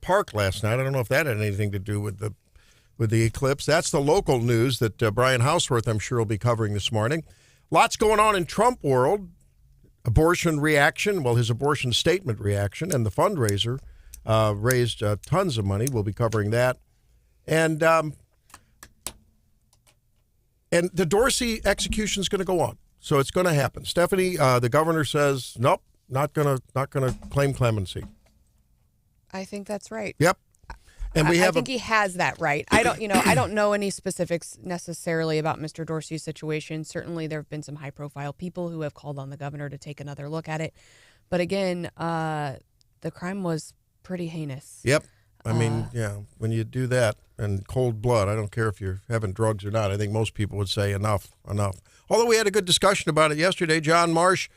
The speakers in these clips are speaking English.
Park last night. I don't know if that had anything to do with the eclipse. That's the local news that Brian Hauswirth, I'm sure, will be covering this morning. Lots going on in Trump world. Abortion reaction, well, his abortion statement reaction, and the fundraiser raised tons of money. We'll be covering that. And the Dorsey execution is going to go on. So it's going to happen. Stephanie, the governor says, nope, not going to claim clemency. I think that's right. Yep. And I think he has that right. I don't know any specifics necessarily about Mr. Dorsey's situation. Certainly there have been some high-profile people who have called on the governor to take another look at it. But again, the crime was pretty heinous. Yep. I mean, when you do that in cold blood, I don't care if you're having drugs or not. I think most people would say enough. Although we had a good discussion about it yesterday. John Marsh,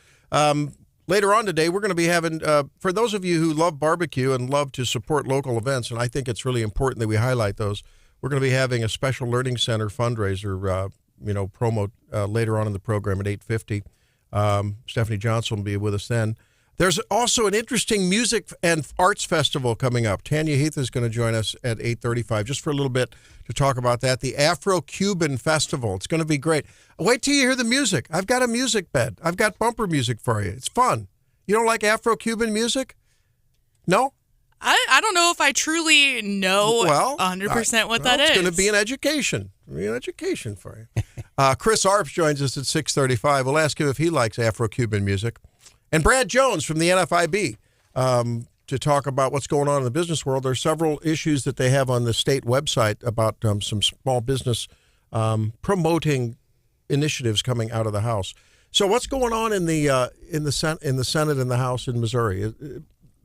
later on today, we're going to be having, for those of you who love barbecue and love to support local events, and I think it's really important that we highlight those, we're going to be having a special learning center fundraiser, promo later on in the program at 8:50. Stephanie Johnson will be with us then. There's also an interesting music and arts festival coming up. Tanya Heath is going to join us at 8:35 just for a little bit to talk about that. The Afro-Cuban Festival. It's going to be great. Wait till you hear the music. I've got a music bed. I've got bumper music for you. It's fun. You don't like Afro-Cuban music? No? I don't know if I truly know 100% what that is. It's going to be an education. An education for you. Chris Arps joins us at 6:35. We'll ask him if he likes Afro-Cuban music. And Brad Jones from the NFIB to talk about what's going on in the business world. There are several issues that they have on the state website about some small business promoting initiatives coming out of the House. So what's going on in the Senate and the House in Missouri?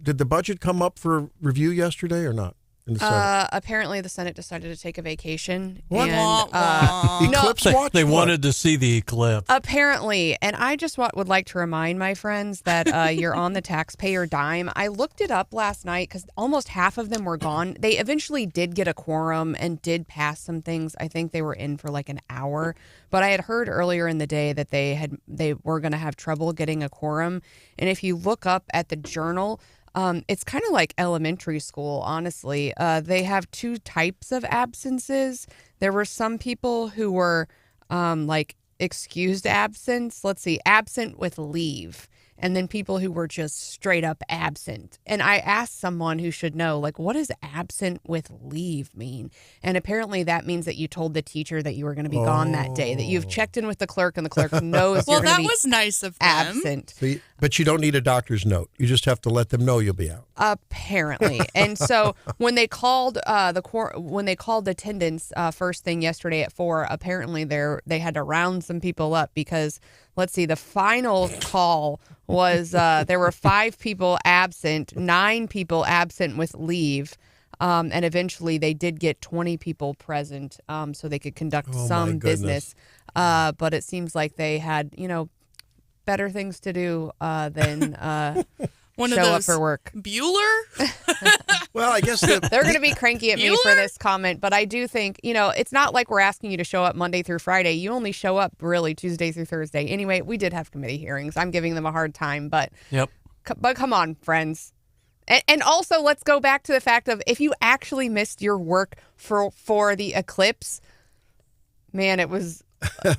Did the budget come up for review yesterday or not? In the Senate? Apparently, the Senate decided to take a vacation. What? And, eclipse watch? They wanted to see the eclipse. Apparently. And I just would like to remind my friends that you're on the taxpayer dime. I looked it up last night because almost half of them were gone. They eventually did get a quorum and did pass some things. I think they were in for like an hour. But I had heard earlier in the day that they were going to have trouble getting a quorum. And if you look up at the Journal, it's kind of like elementary school, honestly. They have two types of absences. There were some people who were excused absence. Let's see, absent with leave. And then people who were just straight up absent. And I asked someone who should know, what does absent with leave mean? And apparently that means that you told the teacher that you were going to be gone that day, that you've checked in with the clerk and the clerk knows you're going to be was nice of them. absent. But you don't need a doctor's note. You just have to let them know you'll be out. Apparently. And so when they called attendance first thing yesterday at 4, apparently they had to round some people up because, let's see, the final call was there were 5 people absent, 9 people absent with leave. And eventually they did get 20 people present so they could conduct some business. But it seems like they had, better things to do than show up for work. Bueller? Well, I guess they're going to be cranky at me for this comment, but I do think, it's not like we're asking you to show up Monday through Friday. You only show up really Tuesday through Thursday. Anyway, we did have committee hearings. I'm giving them a hard time, but come on, friends. And also, let's go back to the fact of if you actually missed your work for the eclipse, man, it was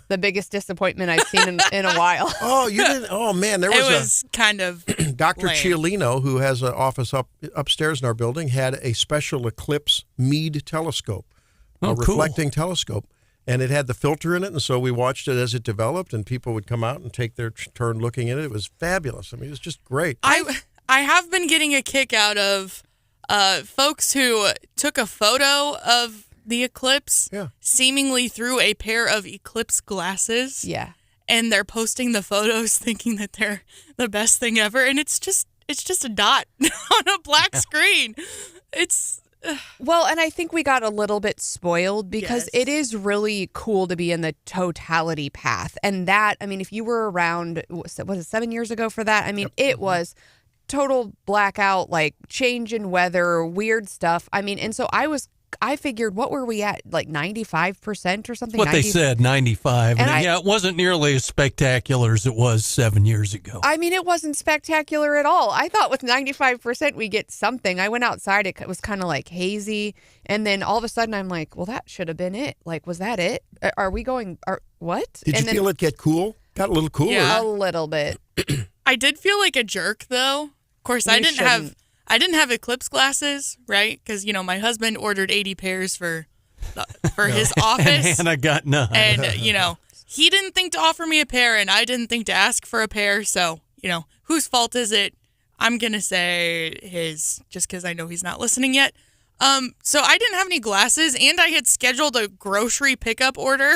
the biggest disappointment I've seen in a while. Oh, you didn't? Oh, man, it was kind of Dr. lame. Cialino, who has an office upstairs in our building, had a special eclipse Meade telescope, a reflecting telescope, and it had the filter in it, and so we watched it as it developed, and people would come out and take their turn looking at it. It was fabulous. I mean, it was just great. I have been getting a kick out of folks who took a photo of the eclipse, seemingly through a pair of eclipse glasses. Yeah. And they're posting the photos thinking that they're the best thing ever. And it's just a dot on a black screen. It's... Well, and I think we got a little bit spoiled because it is really cool to be in the totality path. And that, I mean, if you were around, was it 7 years ago for that? I mean, it was total blackout, change in weather, weird stuff. I mean, and so I was I figured, what were we at, like 95% or something? What they said, 95. And it wasn't nearly as spectacular as it was 7 years ago. I mean, it wasn't spectacular at all. I thought with 95% we get something. I went outside. It was kind of like hazy. And then all of a sudden I'm like, well, that should have been it. Like, was that it? Are we going, what? Did you feel it get cool? Got a little cooler. Yeah. A little bit. I did feel like a jerk, though. Of course, I didn't have eclipse glasses, right? Because, my husband ordered 80 pairs for his office. And I got none. And, he didn't think to offer me a pair, and I didn't think to ask for a pair. So, whose fault is it? I'm going to say his, just because I know he's not listening yet. So I didn't have any glasses, and I had scheduled a grocery pickup order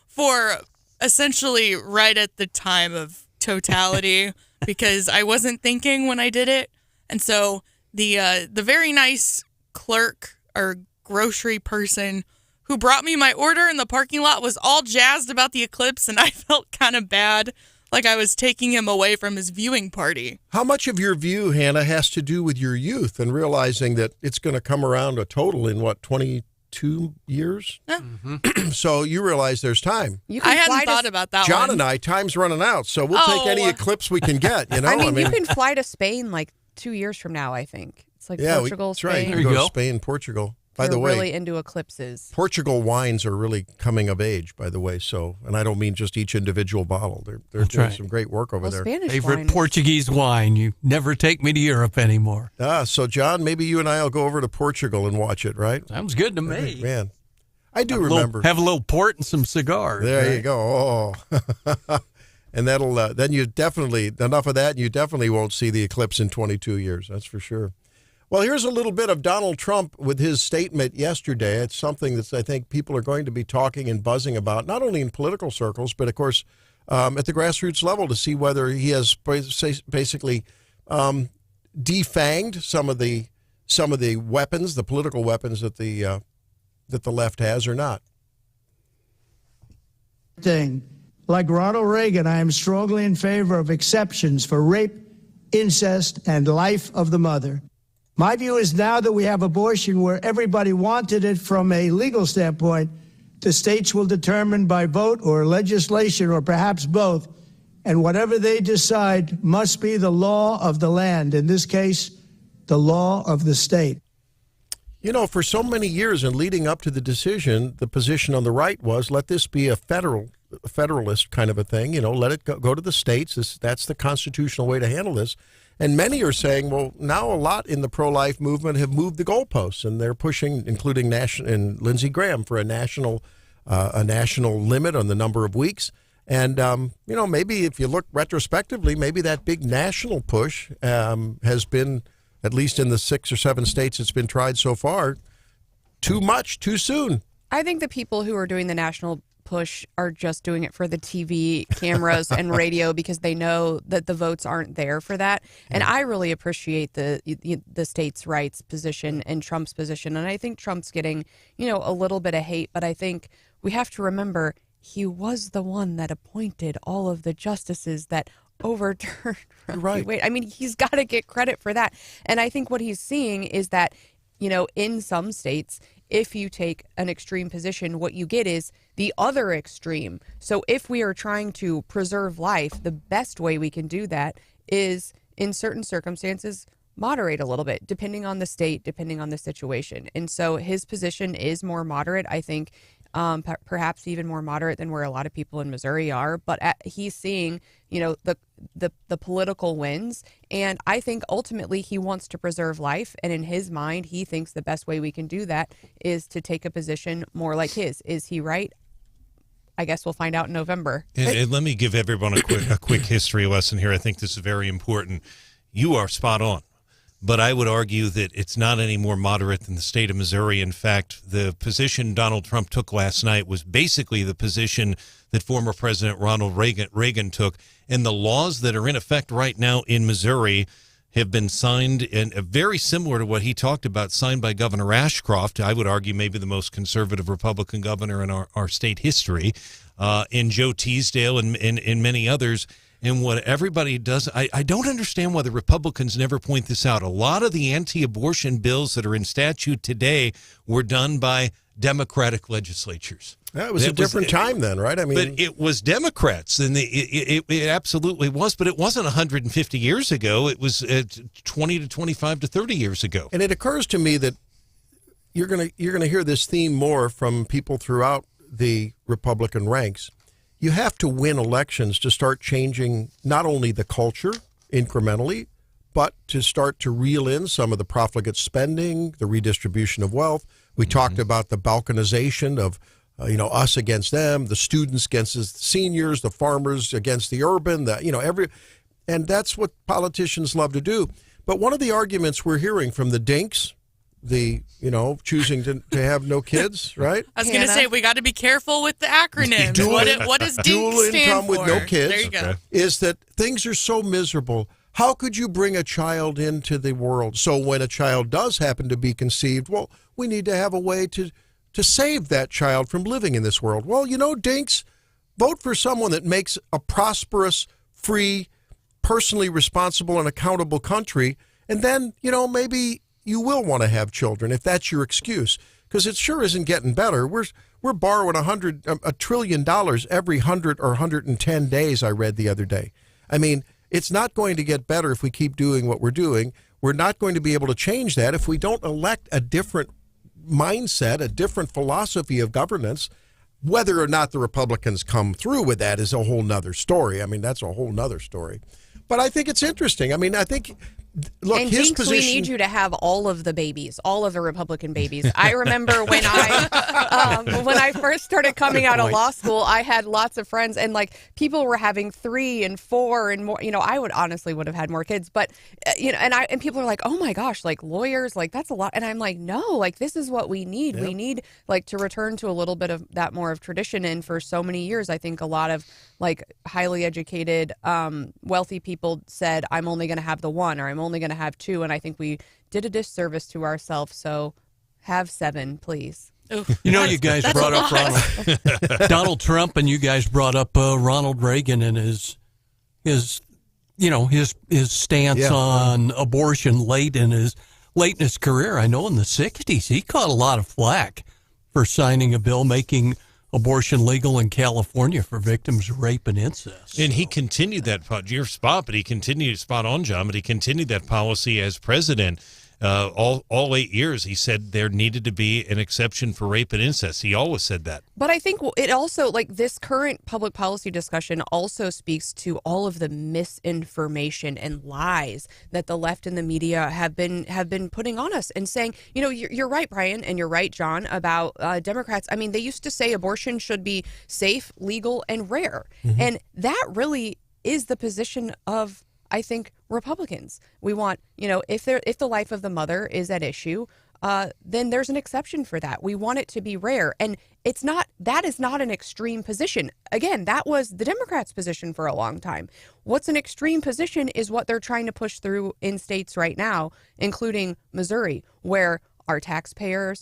for essentially right at the time of totality because I wasn't thinking when I did it. And so the very nice clerk or grocery person who brought me my order in the parking lot was all jazzed about the eclipse, and I felt kind of bad, like I was taking him away from his viewing party. How much of your view, Hannah, has to do with your youth and realizing that it's going to come around a total in, 22 years? Yeah. Mm-hmm. So you realize there's time. I hadn't thought about that John one. and I, time's running out, so we'll take any eclipse we can get, I mean, you can fly to Spain like 2 years from now, I think. It's like Portugal, that's right. Spain. You go to Spain, Portugal. By the way, really into eclipses. Portugal wines are really coming of age, by the way. So, and I don't mean just each individual bottle. They're doing some great work over there. Spanish favorite wine Portuguese wine. You never take me to Europe anymore. So John, maybe you and I will go over to Portugal and watch it, right? Sounds good to me. Man, I do remember. Have a little port and some cigars. There you go. Oh. And that'll then you definitely, enough of that, and you definitely won't see the eclipse in 22 years. That's for sure. Well, here's a little bit of Donald Trump with his statement yesterday. It's something that I think people are going to be talking and buzzing about, not only in political circles, but, of course, at the grassroots level to see whether he has basically defanged some of the weapons, the political weapons that the left has or not. Like Ronald Reagan, I am strongly in favor of exceptions for rape, incest, and life of the mother. My view is now that we have abortion where everybody wanted it from a legal standpoint, the states will determine by vote or legislation or perhaps both, and whatever they decide must be the law of the land, in this case, the law of the state. For so many years and leading up to the decision, the position on the right was, let this be a federalist kind of a thing, let it go to the states. That's the constitutional way to handle this. And many are saying, well, now a lot in the pro-life movement have moved the goalposts, and they're pushing, including and Lindsey Graham, for a national limit on the number of weeks. And, maybe if you look retrospectively, maybe that big national push has been, at least in the 6 or 7 states it's been tried so far, too much, too soon. I think the people who are doing the national push are just doing it for the TV cameras and radio because they know that the votes aren't there for that. And I really appreciate the states' rights position and Trump's position. And I think Trump's getting, a little bit of hate, but I think we have to remember he was the one that appointed all of the justices that overturned Roe v. Wade. I mean, he's got to get credit for that. And I think what he's seeing is that, in some states, if you take an extreme position, what you get is the other extreme. So if we are trying to preserve life, the best way we can do that is, in certain circumstances, moderate a little bit, depending on the state, depending on the situation. And so his position is more moderate, I think, perhaps even more moderate than where a lot of people in Missouri are. But he's seeing, the political wins. And I think ultimately he wants to preserve life. And in his mind, he thinks the best way we can do that is to take a position more like his. Is he right? I guess we'll find out in November. And let me give everyone a quick history lesson here. I think this is very important. You are spot on. But I would argue that it's not any more moderate than the state of Missouri. In fact, the position Donald Trump took last night was basically the position that former President Ronald Reagan took. And the laws that are in effect right now in Missouri have been signed, and very similar to what he talked about, signed by Governor Ashcroft. I would argue maybe the most conservative Republican governor in our state history, in Joe Teasdale and many others. And what everybody does, I don't understand why the Republicans never point this out. A lot of the anti-abortion bills that are in statute today were done by Democratic legislatures. That was a different time then, right? I mean, but it was Democrats, and it absolutely was. But it wasn't 150 years ago. It was 20 to 25 to 30 years ago. And it occurs to me that you're gonna hear this theme more from people throughout the Republican ranks. You have to win elections to start changing not only the culture incrementally, but to start to reel in some of the profligate spending, the redistribution of wealth. We talked about the balkanization of us against them, the students against the seniors, the farmers against the urban, and that's what politicians love to do. But one of the arguments we're hearing from the dinks, choosing to have no kids, right? I was going to say, we got to be careful with the acronyms. What does dual DINK income stand with for? no kids? There you go. Is that things are so miserable. How could you bring a child into the world? So when a child does happen to be conceived, well, we need to have a way to save that child from living in this world. Well, dinks, vote for someone that makes a prosperous, free, personally responsible and accountable country, and then, maybe you will want to have children if that's your excuse, because it sure isn't getting better. We're borrowing $1 trillion every 100 or 110 days, I read the other day. I mean, it's not going to get better if we keep doing what we're doing. We're not going to be able to change that if we don't elect a different mindset, a different philosophy of governance. Whether or not the Republicans come through with that is a whole nother story. I mean, that's a whole nother story. But I think it's interesting. I mean, look, and his Dinks, position. we need you to have all of the babies, all of the Republican babies. I remember when I first started coming out of law school, I had lots of friends, and people were having 3 and 4 and more. I would have had more kids, but and people are like, oh my gosh, lawyers, that's a lot. And I'm like, no, this is what we need. Yep. We need to return to a little bit of that more of tradition. And for so many years, I think a lot of highly educated, wealthy people said, I'm only going to have the one, or I'm only going to have 2. And I think we did a disservice to ourselves. So have 7, please. You guys brought up Donald Trump, and you guys brought up Ronald Reagan and his stance on abortion late in his career. I know in the 60s, he caught a lot of flack for signing a bill making abortion legal in California for victims of rape and incest. And he continued that, you're spot on, John, but he continued that policy as president. All 8 years, he said there needed to be an exception for rape and incest. He always said that. But I think it also, this current public policy discussion also speaks to all of the misinformation and lies that the left and the media have been putting on us and saying, you're right, Brian, and you're right, John, about Democrats. I mean, they used to say abortion should be safe, legal, and rare. Mm-hmm. And that really is the position of, I think, Republicans. We want, if the life of the mother is at issue, then there's an exception for that. We want it to be rare. And that is not an extreme position. Again, that was the Democrats' position for a long time. What's an extreme position is what they're trying to push through in states right now, including Missouri, where our taxpayer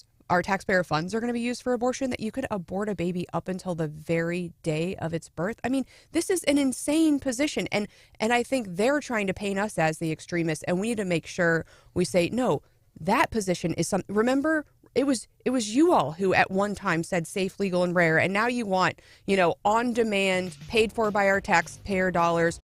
funds are going to be used for abortion, that you could abort a baby up until the very day of its birth. I mean, this is an insane position. And I think they're trying to paint us as the extremists. And we need to make sure we say, no, that position is something. Remember, it was you all who at one time said safe, legal, and rare. And now you want, on demand, paid for by our taxpayer dollars,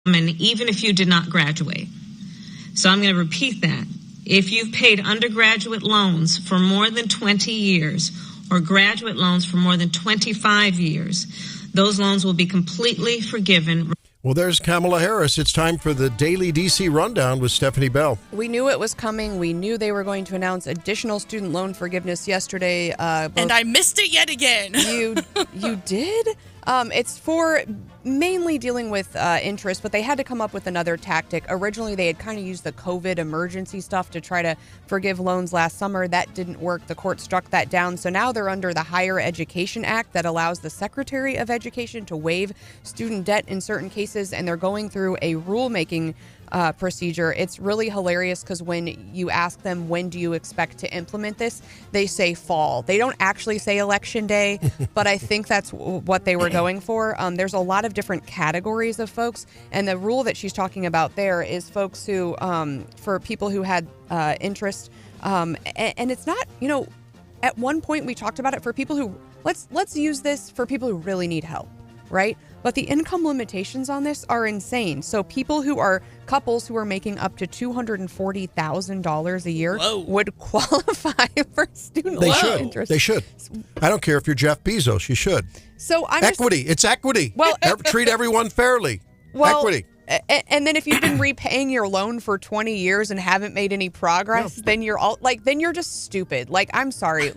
And even if you did not graduate. So I'm going to repeat that. If you've paid undergraduate loans for more than 20 years or graduate loans for more than 25 years, those loans will be completely forgiven. Well, there's Kamala Harris. It's time for the Daily DC Rundown with Stephanie Bell. We knew it was coming. We knew they were going to announce additional student loan forgiveness yesterday. And I missed it yet again. You did? It's for mainly dealing with interest, but they had to come up with another tactic. Originally, they had kind of used the COVID emergency stuff to try to forgive loans last summer. That didn't work. The court struck that down. So now they're under the Higher Education Act that allows the Secretary of Education to waive student debt in certain cases, and they're going through a rulemaking procedure. It's really hilarious because when you ask them, when do you expect to implement this, they say fall. They don't actually say election day, but I think that's what they were going for. There's a lot of different categories of folks, and the rule that she's talking about there is folks who, for people who had interest, and it's not, at one point we talked about it for people who, let's use this for people who really need help, right? But the income limitations on this are insane. So people who are couples who are making up to $240,000 a year would qualify for student loan interest. They should. I don't care if you're Jeff Bezos. You should. So I'm equity. It's equity. Well, treat everyone fairly. Equity. And then if you've been repaying your loan for 20 years and haven't made any progress, then you're then you're just stupid. I'm sorry.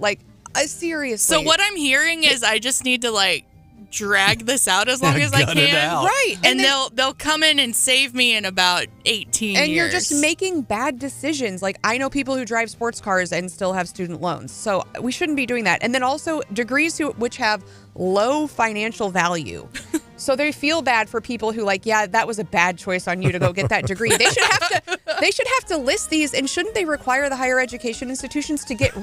Seriously. So what I'm hearing is I just need to drag this out as long as I can. Right. And they'll come in and save me in about 18 years. And you're just making bad decisions. I know people who drive sports cars and still have student loans. So we shouldn't be doing that. And then also degrees which have low financial value. So they feel bad for people who that was a bad choice on you to go get that degree. They should have to list these, and shouldn't they require the higher education institutions to get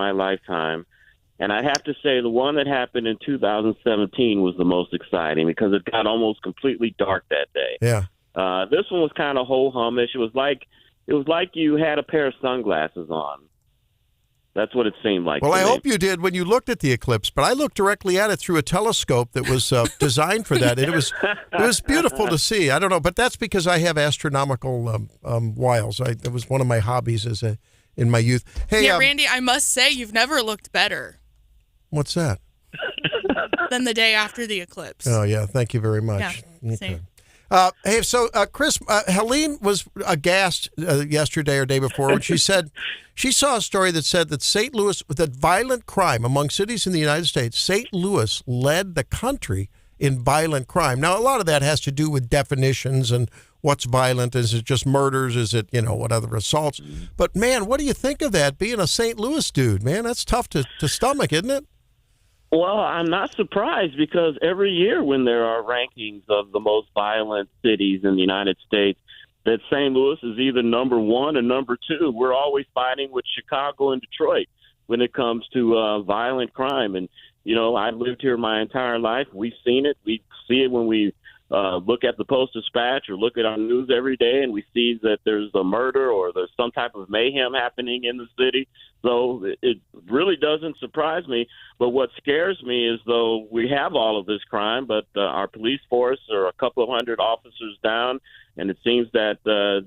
my lifetime. And I have to say the one that happened in 2017 was the most exciting because it got almost completely dark that day. Yeah. This one was kind of ho-humish. It was like you had a pair of sunglasses on. That's what it seemed like. Well, to I me. hope you did when you looked at the eclipse, but I looked directly at it through a telescope that was designed for that. It was beautiful to see. I don't know, but that's because I have astronomical wiles. It was one of my hobbies in my youth. Hey, Yeah, Randy, I must say you've never looked better what's that? than the day after the eclipse. Oh, yeah. Thank you very much. Yeah, same. Hey, so Chris, Helene was aghast yesterday or day before when she said she saw a story that said that St. Louis, that violent crime among cities in the United States, St. Louis led the country in violent crime. Now, a lot of that has to do with definitions and what's violent. Is it just murders? Is it, what other assaults? But, man, what do you think of that, being a St. Louis dude? Man, that's tough to stomach, isn't it? Well, I'm not surprised because every year when there are rankings of the most violent cities in the United States, that St. Louis is either number one or number two. We're always fighting with Chicago and Detroit when it comes to violent crime. And, I've lived here my entire life. We've seen it. We see it when we look at the Post-Dispatch or look at our news every day, and we see that there's a murder or there's some type of mayhem happening in the city. So it really doesn't surprise me. But what scares me is, though, we have all of this crime, but our police force are a couple of hundred officers down, and it seems that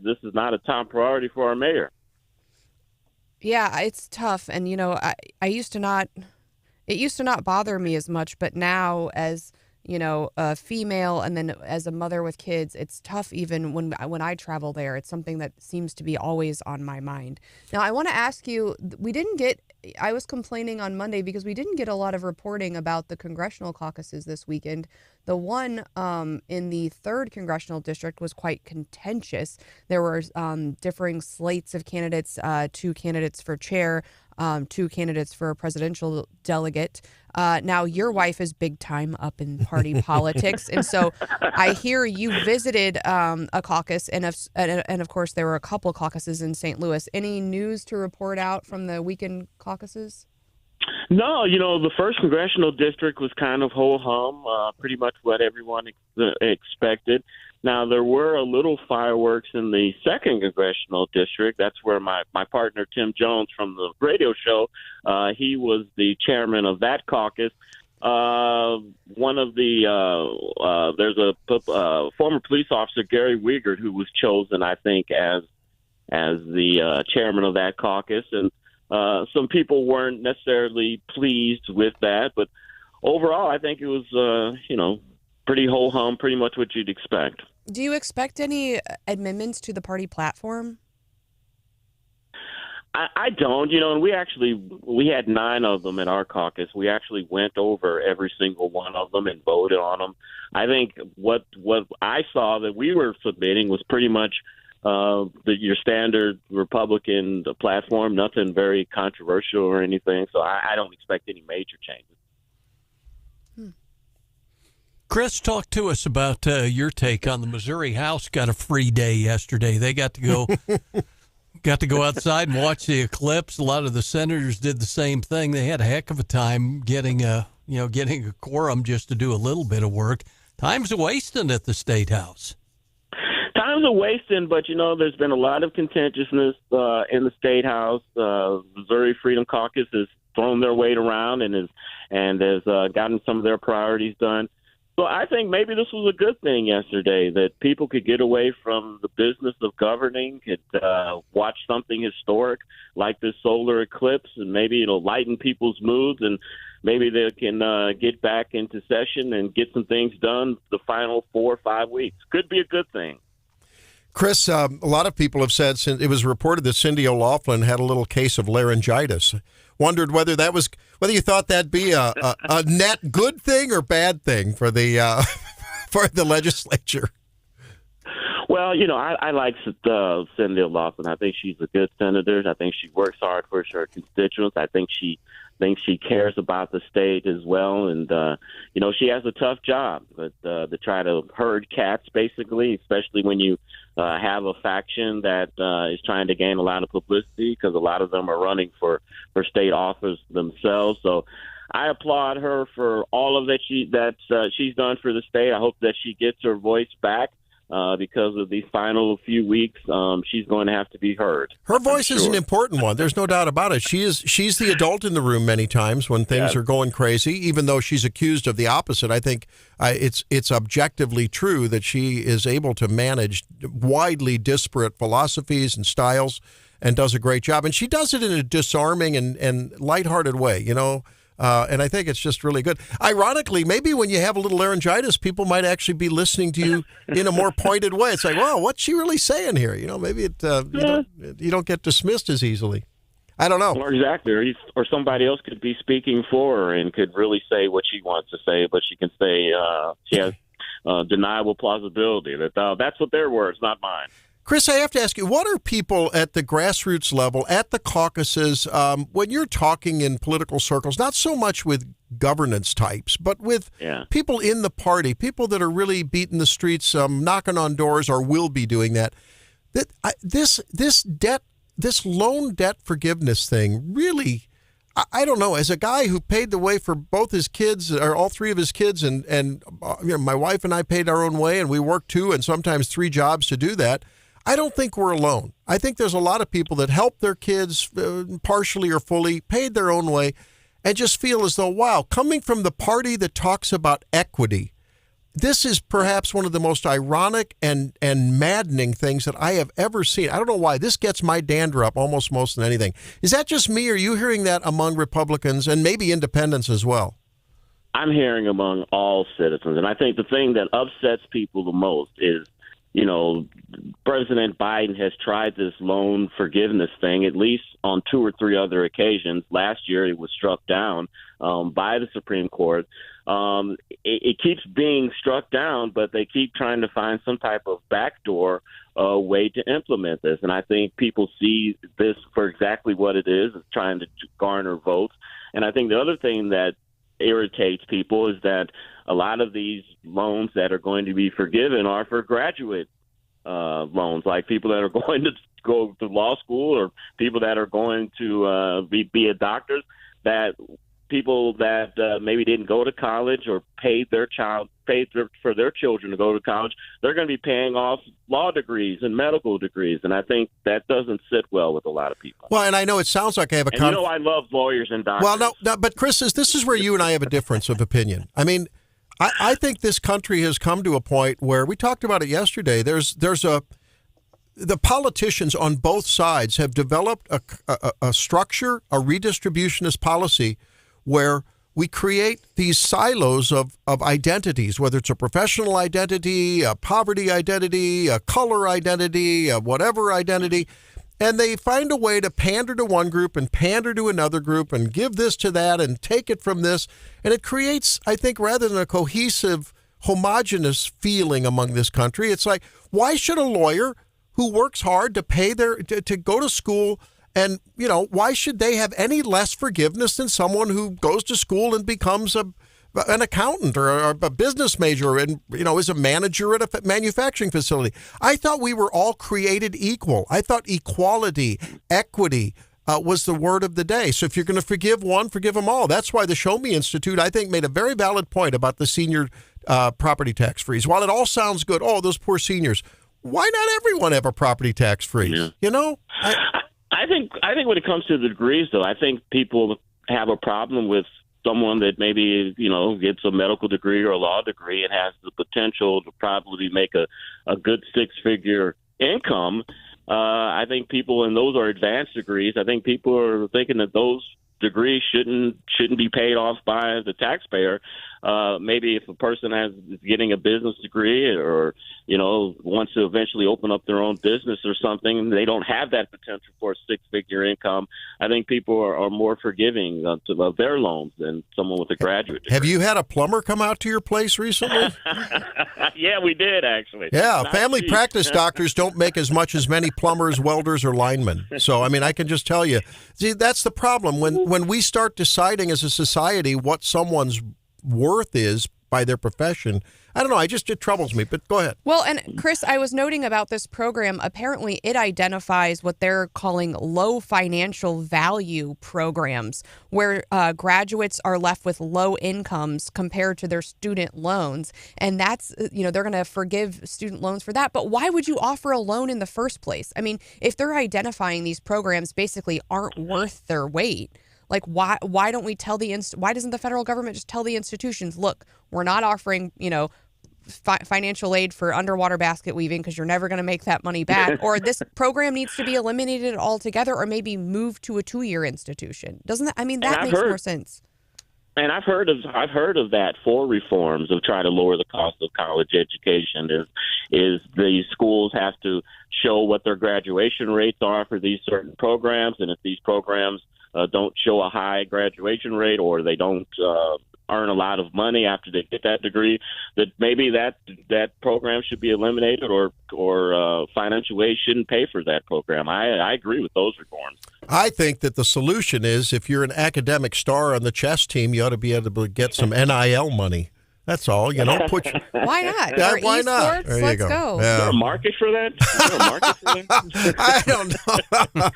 this is not a top priority for our mayor. Yeah, it's tough. And, I used to not, it used to not bother me as much, but now as, a female and then as a mother with kids, it's tough even when I travel there. It's something that seems to be always on my mind. Now, I want to ask you, I was complaining on Monday because we didn't get a lot of reporting about the congressional caucuses this weekend. The one in the 3rd congressional district was quite contentious. There were differing slates of candidates, 2 candidates for chair, 2 candidates for a presidential delegate. Now, your wife is big time up in party politics. And so I hear you visited a caucus. And of course, there were a couple caucuses in St. Louis. Any news to report out from the weekend caucuses? No, the 1st congressional district was kind of ho-hum, pretty much what everyone expected. Now, there were a little fireworks in the 2nd congressional district. That's where my partner, Tim Jones, from the radio show, he was the chairman of that caucus. One of there's a former police officer, Gary Wiegert, who was chosen, I think, as the chairman of that caucus. And some people weren't necessarily pleased with that. But overall, I think it was, pretty ho-hum, pretty much what you'd expect. Do you expect any amendments to the party platform? I don't, and we had 9 of them at our caucus. We actually went over every single one of them and voted on them. I think what I saw that we were submitting was pretty much your standard Republican platform, nothing very controversial or anything. So I don't expect any major changes. Chris, talk to us about your take on the Missouri House. Got a free day yesterday. They got to go outside and watch the eclipse. A lot of the senators did the same thing. They had a heck of a time getting a quorum just to do a little bit of work. Time's a wasting at the State House. Time's a wasting, but there's been a lot of contentiousness in the State House. Missouri Freedom Caucus has thrown their weight around and has gotten some of their priorities done. So I think maybe this was a good thing yesterday, that people could get away from the business of governing, could watch something historic like this solar eclipse, and maybe it'll lighten people's moods, and maybe they can get back into session and get some things done the final 4 or 5 weeks. Could be a good thing. Chris, a lot of people have said, since it was reported that Cindy O'Loughlin had a little case of laryngitis. Wondered whether you thought that'd be a net good thing or bad thing for the for the legislature. Well, I like Cindy O'Loughlin. I think she's a good senator. I think she works hard for her constituents. I think she cares about the state as well. And, she has a tough job, but to try to herd cats, basically, especially when you have a faction that is trying to gain a lot of publicity because a lot of them are running for state office themselves. So I applaud her for all of that she's done for the state. I hope that she gets her voice back. Because of these final few weeks, she's going to have to be heard. Her voice is an important one. There's no doubt about it. She's the adult in the room many times when things are going crazy, even though she's accused of the opposite. I think it's objectively true that she is able to manage widely disparate philosophies and styles and does a great job. And she does it in a disarming and lighthearted way, you know. And I think it's just really good. Ironically, maybe when you have a little laryngitis, people might actually be listening to you in a more pointed way. It's like, wow, what's she really saying here? You know, maybe you don't get dismissed as easily. I don't know. Or exactly. Or somebody else could be speaking for her and could really say what she wants to say, but she can say she has deniable plausibility. That's what their words, not mine. Chris, I have to ask you, what are people at the grassroots level, at the caucuses, when you're talking in political circles, not so much with governance types, but with people in the party, people that are really beating the streets, knocking on doors, or will be doing that, this loan debt forgiveness thing really, I don't know, as a guy who paid the way for both his kids, or all three of his kids, and you know, my wife and I paid our own way, and we worked 2 and sometimes 3 jobs to do that. I don't think we're alone. I think there's a lot of people that help their kids partially or fully, paid their own way, and just feel as though, wow, coming from the party that talks about equity, this is perhaps one of the most ironic and maddening things that I have ever seen. I don't know why. This gets my dander up almost most than anything. Is that just me, or are you hearing that among Republicans and maybe independents as well? I'm hearing among all citizens. And I think the thing that upsets people the most is, you know, President Biden has tried this loan forgiveness thing at least on 2 or 3 other occasions. Last year, it was struck down by the Supreme Court. It keeps being struck down, but they keep trying to find some type of backdoor way to implement this. And I think people see this for exactly what it is trying to garner votes. And I think the other thing that irritates people is that a lot of these loans that are going to be forgiven are for graduate loans, like people that are going to go to law school or people that are going to be a doctor, that people that maybe didn't go to college or paid for their children to go to college, they're going to be paying off law degrees and medical degrees. And I think that doesn't sit well with a lot of people. Well, and I know it sounds like I have a I love lawyers and doctors. Well, no, but Chris, this is where you and I have a difference of opinion. I mean, I think this country has come to a point where, we talked about it yesterday, the politicians on both sides have developed a structure, a redistributionist policy where we create these silos of identities, whether it's a professional identity, a poverty identity, a color identity, a whatever identity, and they find a way to pander to one group and pander to another group and give this to that and take it from this. And it creates, I think, rather than a cohesive, homogenous feeling among this country, it's like, why should a lawyer who works hard to pay to go to school, and, you know, why should they have any less forgiveness than someone who goes to school and becomes an accountant or a business major and, you know, is a manager at a manufacturing facility? I thought we were all created equal. I thought equality, equity was the word of the day. So if you're going to forgive one, forgive them all. That's why the Show Me Institute, I think, made a very valid point about the senior property tax freeze. While it all sounds good, oh, those poor seniors, why not everyone have a property tax freeze? Yeah. You know? I think when it comes to the degrees, though, I think people have a problem with someone that maybe, you know, gets a medical degree or a law degree and has the potential to probably make a good 6-figure income. I think people, and those are advanced degrees, I think people are thinking that those degrees shouldn't be paid off by the taxpayer. Maybe if a person is getting a business degree or, you know, wants to eventually open up their own business or something, they don't have that potential for a 6-figure income. I think people are more forgiving of their loans than someone with a graduate degree. Have you had a plumber come out to your place recently? Yeah, we did, actually. Yeah, family practice doctors don't make as much as many plumbers, welders, or linemen. So, I mean, I can just tell you. See, that's the problem. When we start deciding as a society what someone's worth is by their profession. I don't know. It troubles me, but go ahead. Well, and Chris, I was noting about this program. Apparently, it identifies what they're calling low financial value programs, where graduates are left with low incomes compared to their student loans. And that's, they're going to forgive student loans for that. But why would you offer a loan in the first place? I mean, if they're identifying these programs basically aren't worth their weight, like why don't we tell why doesn't the federal government just tell the institutions, look, we're not offering, financial aid for underwater basket weaving because you're never going to make that money back, or this program needs to be eliminated altogether, or maybe moved to a 2-year institution. Doesn't that? I mean, that makes more sense. And I've heard of that for reforms of trying to lower the cost of college education. Is these schools have to show what their graduation rates are for these certain programs, and if these programs don't show a high graduation rate, or they don't earn a lot of money after they get that degree, that maybe that program should be eliminated, or financial aid shouldn't pay for that program. I agree with those reforms. I think that the solution is, if you're an academic star on the chess team, you ought to be able to get some NIL money. That's all, Why not? Yeah, or why not? Esports, let's go. Is there a market for that? I don't know.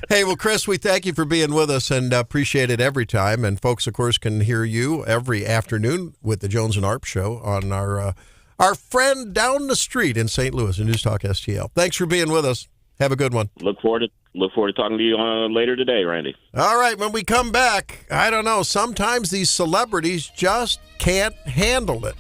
Hey, well, Chris, we thank you for being with us and appreciate it every time. And folks, of course, can hear you every afternoon with the Jones and Arps show on our friend down the street in St. Louis, in News Talk STL. Thanks for being with us. Have a good one. Look forward to talking to you later today, Randy. All right, when we come back, I don't know, sometimes these celebrities just can't handle it.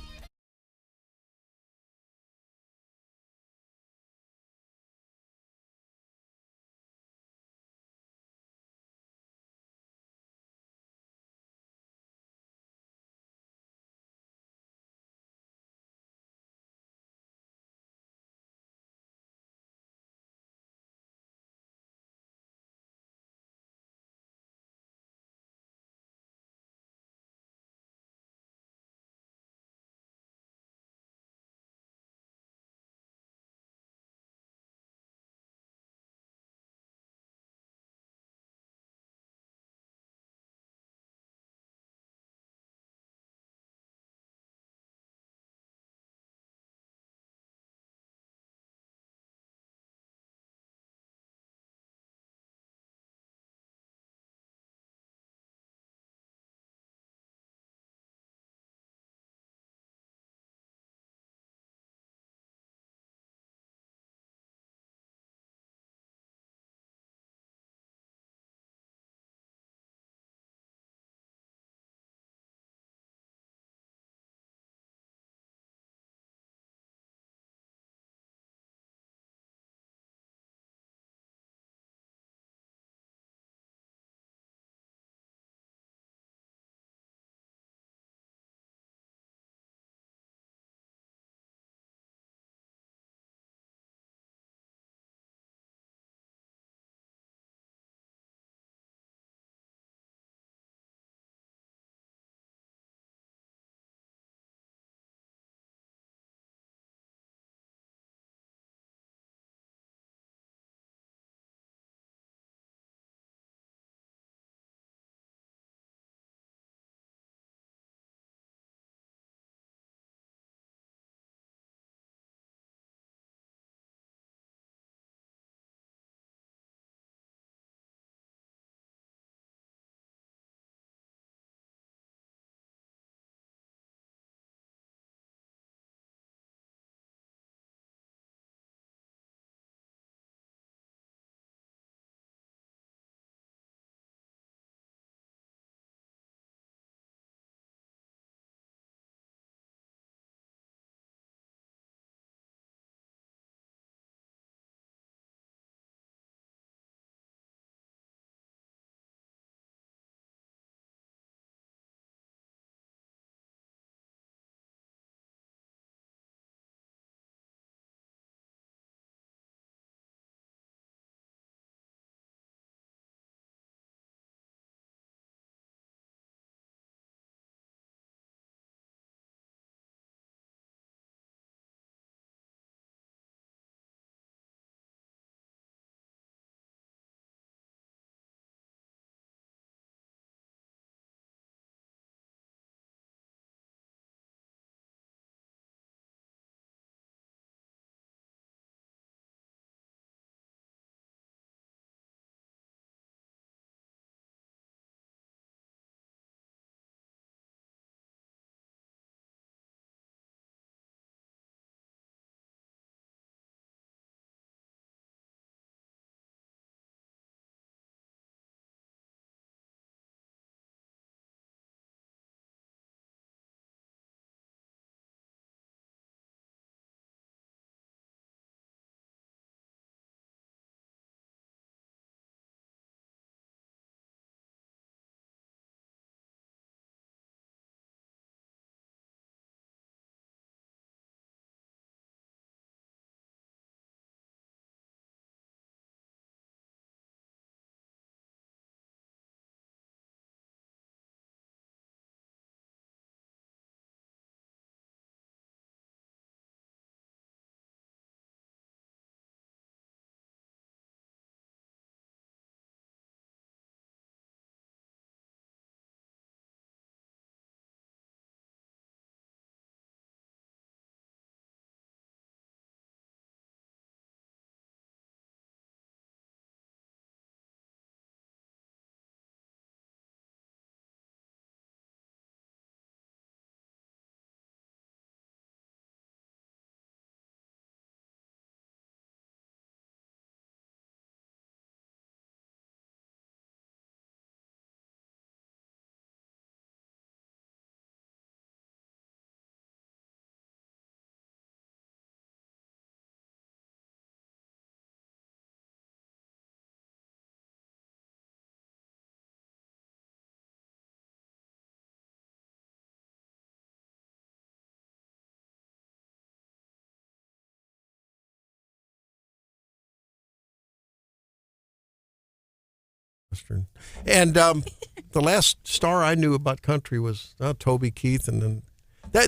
And the last star I knew about country was Toby Keith. And then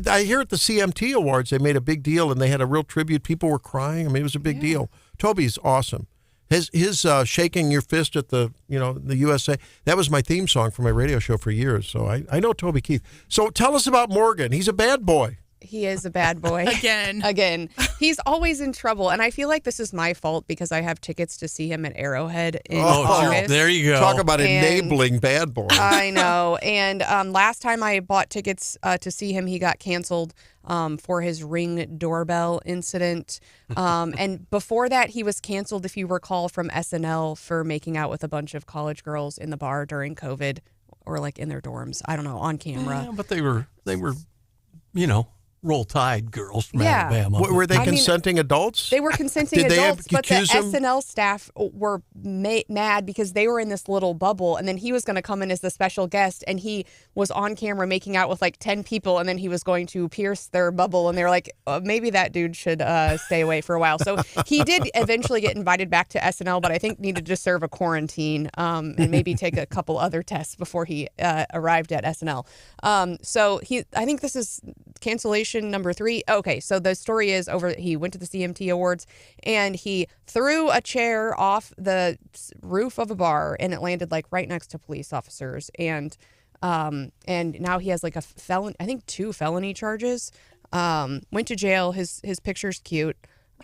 I hear at the CMT Awards, they made a big deal and they had a real tribute. People were crying. I mean, it was a big deal. Toby's awesome. His shaking your fist at the USA, that was my theme song for my radio show for years. So I know Toby Keith. So tell us about Morgan. He's a bad boy. He is a bad boy. Again. He's always in trouble. And I feel like this is my fault because I have tickets to see him at Arrowhead in August. There you go. Talk about enabling bad boys. I know. And last time I bought tickets to see him, he got canceled for his Ring doorbell incident. And before that, he was canceled, if you recall, from SNL for making out with a bunch of college girls in the bar during COVID or like in their dorms. I don't know, on camera. Yeah, but they were, Roll Tide girls from Yeah. Alabama. Were they consenting adults? They were consenting Did they adults, but the accuse him? SNL staff were mad because they were in this little bubble, and then he was going to come in as the special guest, and he was on camera making out with like 10 people, and then he was going to pierce their bubble, and they were like, maybe that dude should stay away for a while. So he did eventually get invited back to SNL, but I think needed to serve a quarantine and maybe take a couple other tests before he arrived at SNL. So I think this is cancellation number 3. Okay, so the story is he went to the CMT Awards and he threw a chair off the roof of a bar and it landed like right next to police officers, and now he has like a felon, I think 2 felony charges. Went to jail. His picture's cute.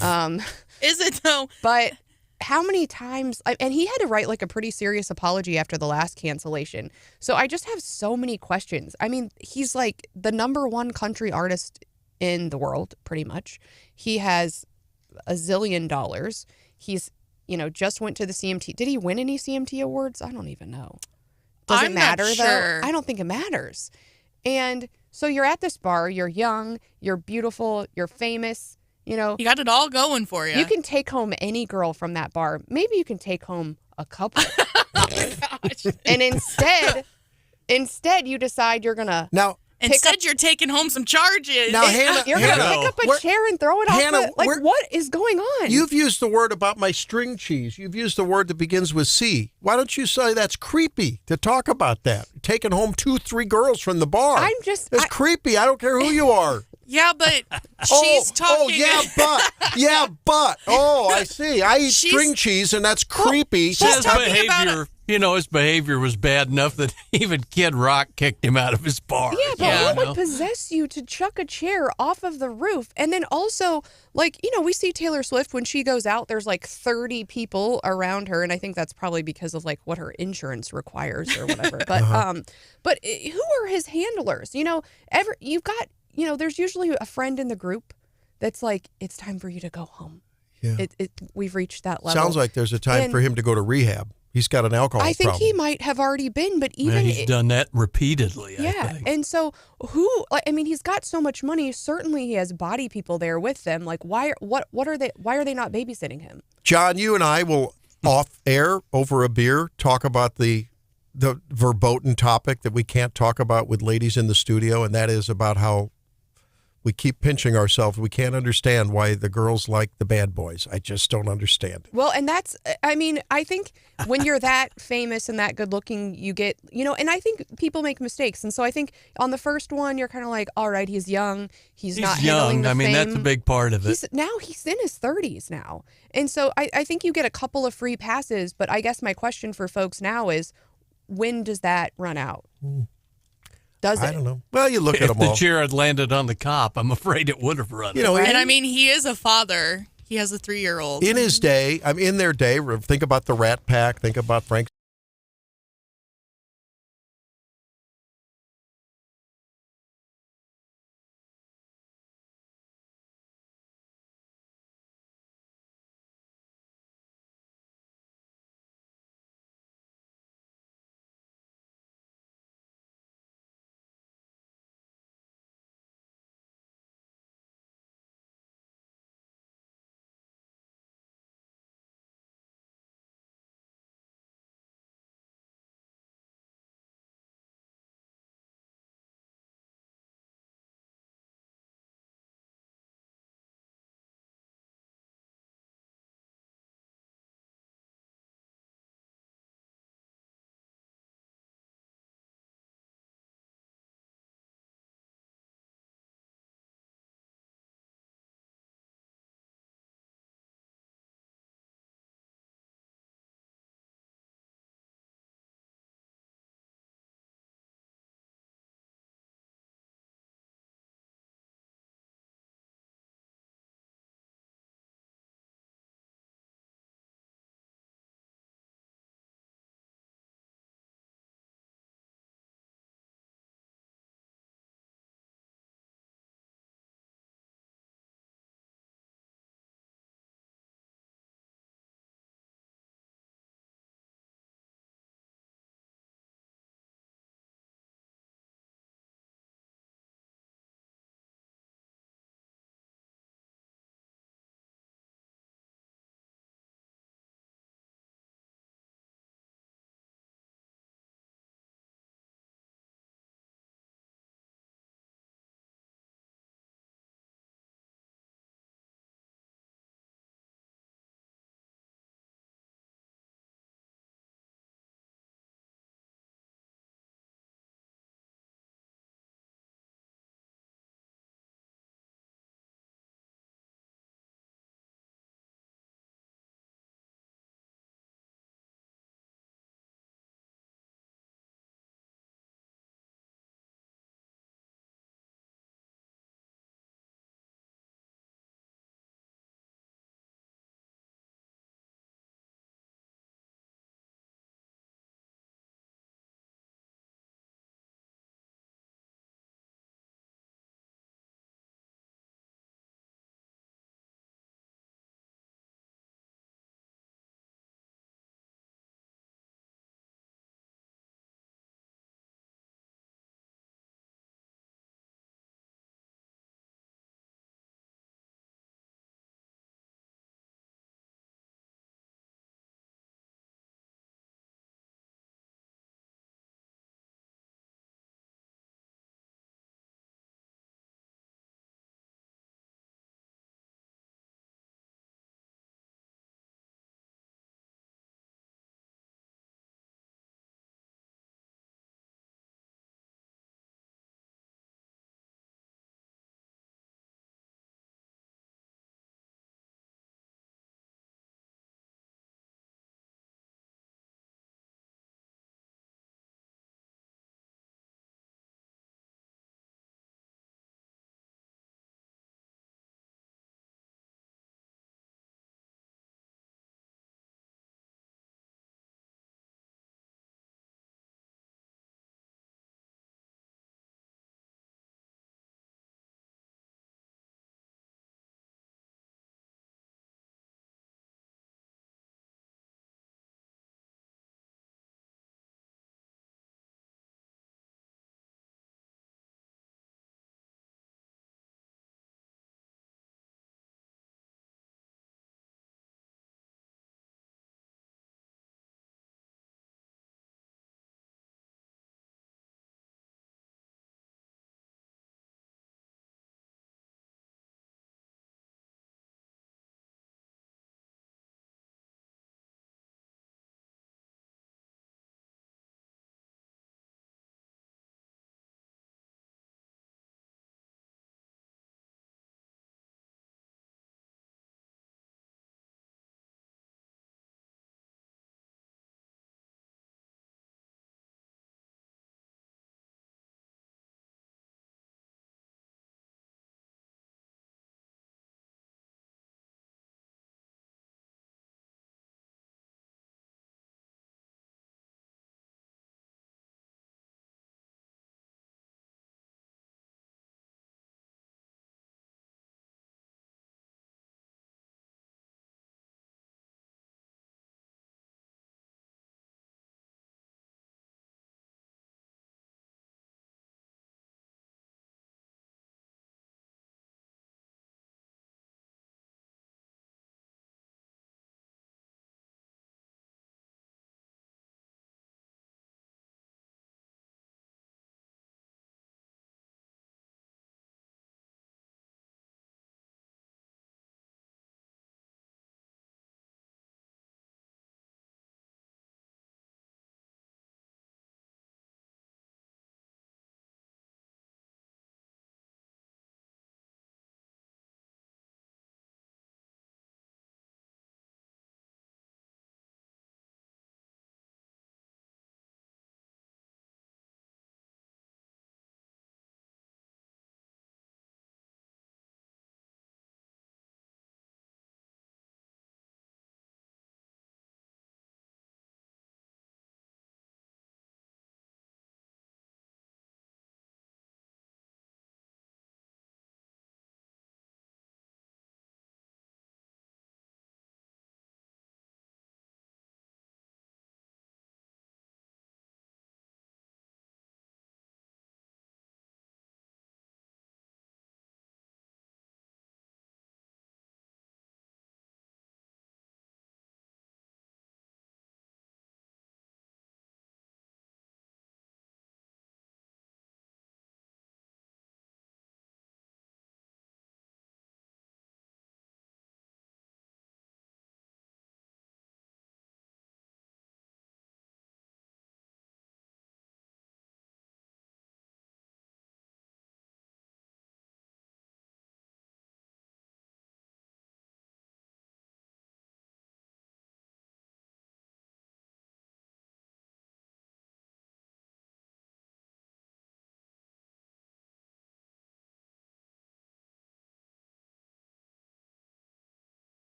Is it though? But how many times, and he had to write like a pretty serious apology after the last cancellation. So I just have so many questions. I mean, he's like the #1 country artist in the world, pretty much. He has $1 zillion. He's, just went to the CMT. Did he win any CMT awards? I don't even know. Does it I'm matter not though? sure. I don't think it matters. And so you're at this bar, you're young, you're beautiful, you're famous, You got it all going for you. You can take home any girl from that bar. Maybe you can take home a couple. And instead you decide you're going to Instead, you're taking home some charges. Now, Hannah, you're going to pick up a chair and throw it Hannah, off. What is going on? You've used the word about my string cheese. You've used the word that begins with C. Why don't you say that's creepy to talk about that? Taking home 2-3 girls from the bar. It's creepy. I don't care who you are. Yeah, but she's talking. Oh, yeah, but. Oh, I see. I eat string cheese, and that's creepy. His behavior was bad enough that even Kid Rock kicked him out of his bar. Yeah, but what would possess you to chuck a chair off of the roof? And then also, we see Taylor Swift when she goes out, there's like 30 people around her, and I think that's probably because of like what her insurance requires or whatever. But but who are his handlers? You've got, there's usually a friend in the group that's like, it's time for you to go home. Yeah. We've reached that level. Sounds like there's a time for him to go to rehab. He's got an alcohol problem. I think he might have already been, but even he's done that repeatedly. Yeah, I think. and so he's got so much money. Certainly, he has body people there with them. Like, why? What are they? Why are they not babysitting him? John, you and I will off air over a beer talk about the verboten topic that we can't talk about with ladies in the studio, and that is about how we keep pinching ourselves. We can't understand why the girls like the bad boys. I just don't understand it. Well, and I think when you're that famous and that good looking, you get, and I think people make mistakes. And so I think on the first one, you're kind of like, all right, he's young. He's not handling the fame. That's a big part of it. He's in his 30s now. And so I think you get a couple of free passes. But I guess my question for folks now is, when does that run out? Does it? I don't know. Well, you look at them all. If the chair had landed on the cop, I'm afraid it would have run. And I mean, he is a father. He has a 3-year-old. In his day, in their day, think about the Rat Pack, think about Frank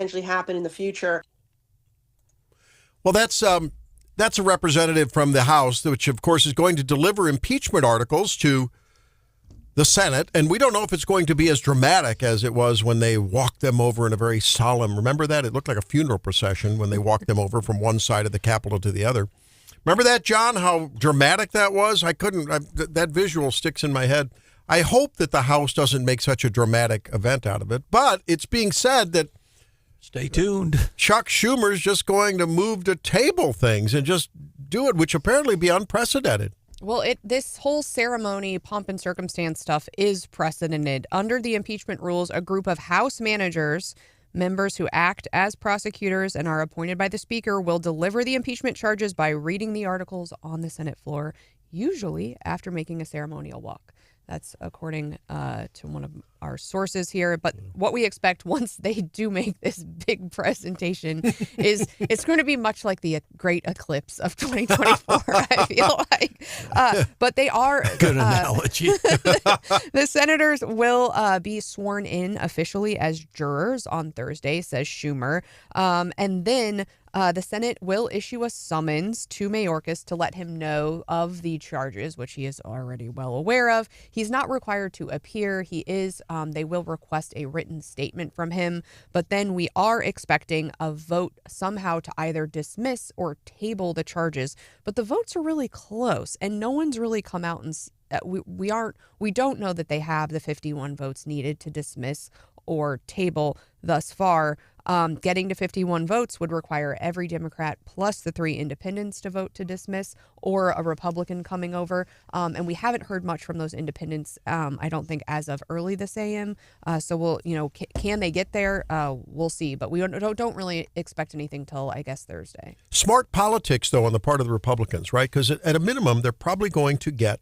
potentially happen in the future. Well, that's a representative from the House, which, of course, is going to deliver impeachment articles to the Senate. And we don't know if it's going to be as dramatic as it was when they walked them over in a very solemn. Remember that? It looked like a funeral procession when they walked them over from one side of the Capitol to the other. Remember that, John, how dramatic that was? That visual sticks in my head. I hope that the House doesn't make such a dramatic event out of it. But it's being said that stay tuned. Chuck Schumer's just going to move to table things and just do it, which apparently be unprecedented. Well, this whole ceremony, pomp and circumstance stuff is precedented. Under the impeachment rules, a group of House managers, members who act as prosecutors and are appointed by the Speaker, will deliver the impeachment charges by reading the articles on the Senate floor, usually after making a ceremonial walk. That's according to one of our sources here. But what we expect once they do make this big presentation is it's going to be much like the great eclipse of 2024, I feel like. But they are... Good analogy. The senators will be sworn in officially as jurors on Thursday, says Schumer. And then the Senate will issue a summons to Mayorkas to let him know of the charges, which he is already well aware of. He's not required to appear. He is. They will request a written statement from him. But then we are expecting a vote somehow to either dismiss or table the charges. But the votes are really close, and no one's really come out and we don't know that they have the 51 votes needed to dismiss or table thus far. Getting to 51 votes would require every Democrat plus the 3 independents to vote to dismiss, or a Republican coming over. And we haven't heard much from those independents, I don't think, as of early this AM. So we'll, can they get there? We'll see. But we don't really expect anything till, I guess, Thursday. Smart politics, though, on the part of the Republicans, right? Because at a minimum, they're probably going to get,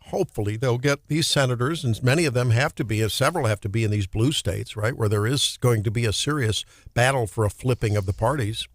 hopefully, they'll get these senators, and many of them have to be, several have to be in these blue states, right, where there is going to be a serious battle for a flipping of the parties.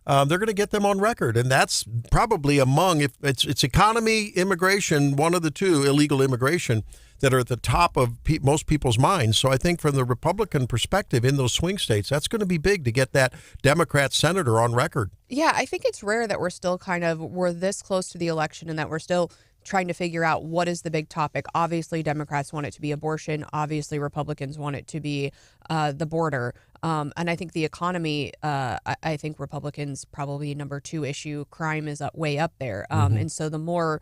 They're going to get them on record, and that's probably among, if it's economy, immigration, one of the two, illegal immigration, that are at the top of most people's minds. So I think from the Republican perspective in those swing states, that's going to be big to get that Democrat senator on record. Yeah, I think it's rare that we're this close to the election and that we're still trying to figure out what is the big topic. Obviously, Democrats want it to be abortion. Obviously, Republicans want it to be the border. And I think the economy, I think Republicans probably number 2 issue. Crime is way up there. And so the more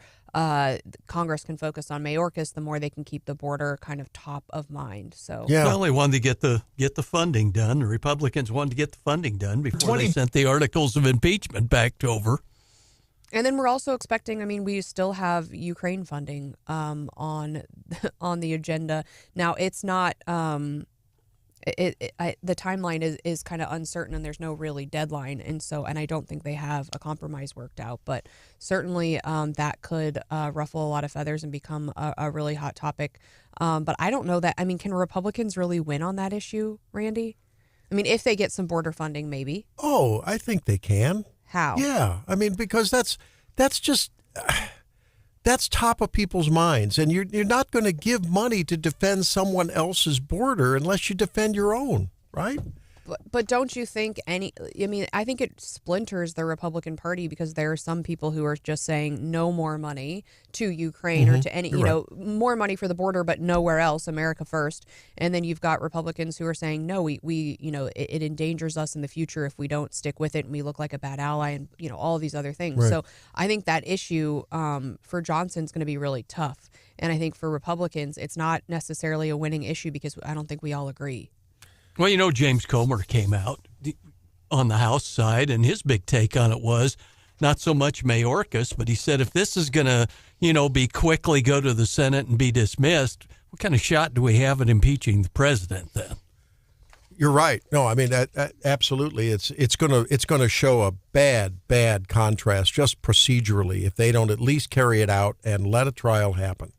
Congress can focus on Mayorkas, the more they can keep the border kind of top of mind. So yeah, well, they wanted to get the funding done. The Republicans wanted to get the funding done before they sent the articles of impeachment back over. And then we're also expecting, we still have Ukraine funding on the agenda. Now, it's not, the timeline is kind of uncertain, and there's no really deadline. And I don't think they have a compromise worked out. But certainly that could ruffle a lot of feathers and become a really hot topic. But I don't know that, can Republicans really win on that issue, Randy? If they get some border funding, maybe. Oh, I think they can. How? Yeah, because that's top of people's minds, and you're not going to give money to defend someone else's border unless you defend your own, right? But don't you think I think it splinters the Republican Party, because there are some people who are just saying no more money to Ukraine or to any, more money for the border, but nowhere else, America first. And then you've got Republicans who are saying, no, it endangers us in the future if we don't stick with it and we look like a bad ally and, all of these other things. Right. So I think that issue for Johnson's going to be really tough. And I think for Republicans, it's not necessarily a winning issue because I don't think we all agree. Well, James Comer came out on the House side, and his big take on it was not so much Mayorkas, but he said if this is going to, be quickly go to the Senate and be dismissed, what kind of shot do we have at impeaching the president then? You're right. No, absolutely. It's going to show a bad contrast just procedurally if they don't at least carry it out and let a trial happen.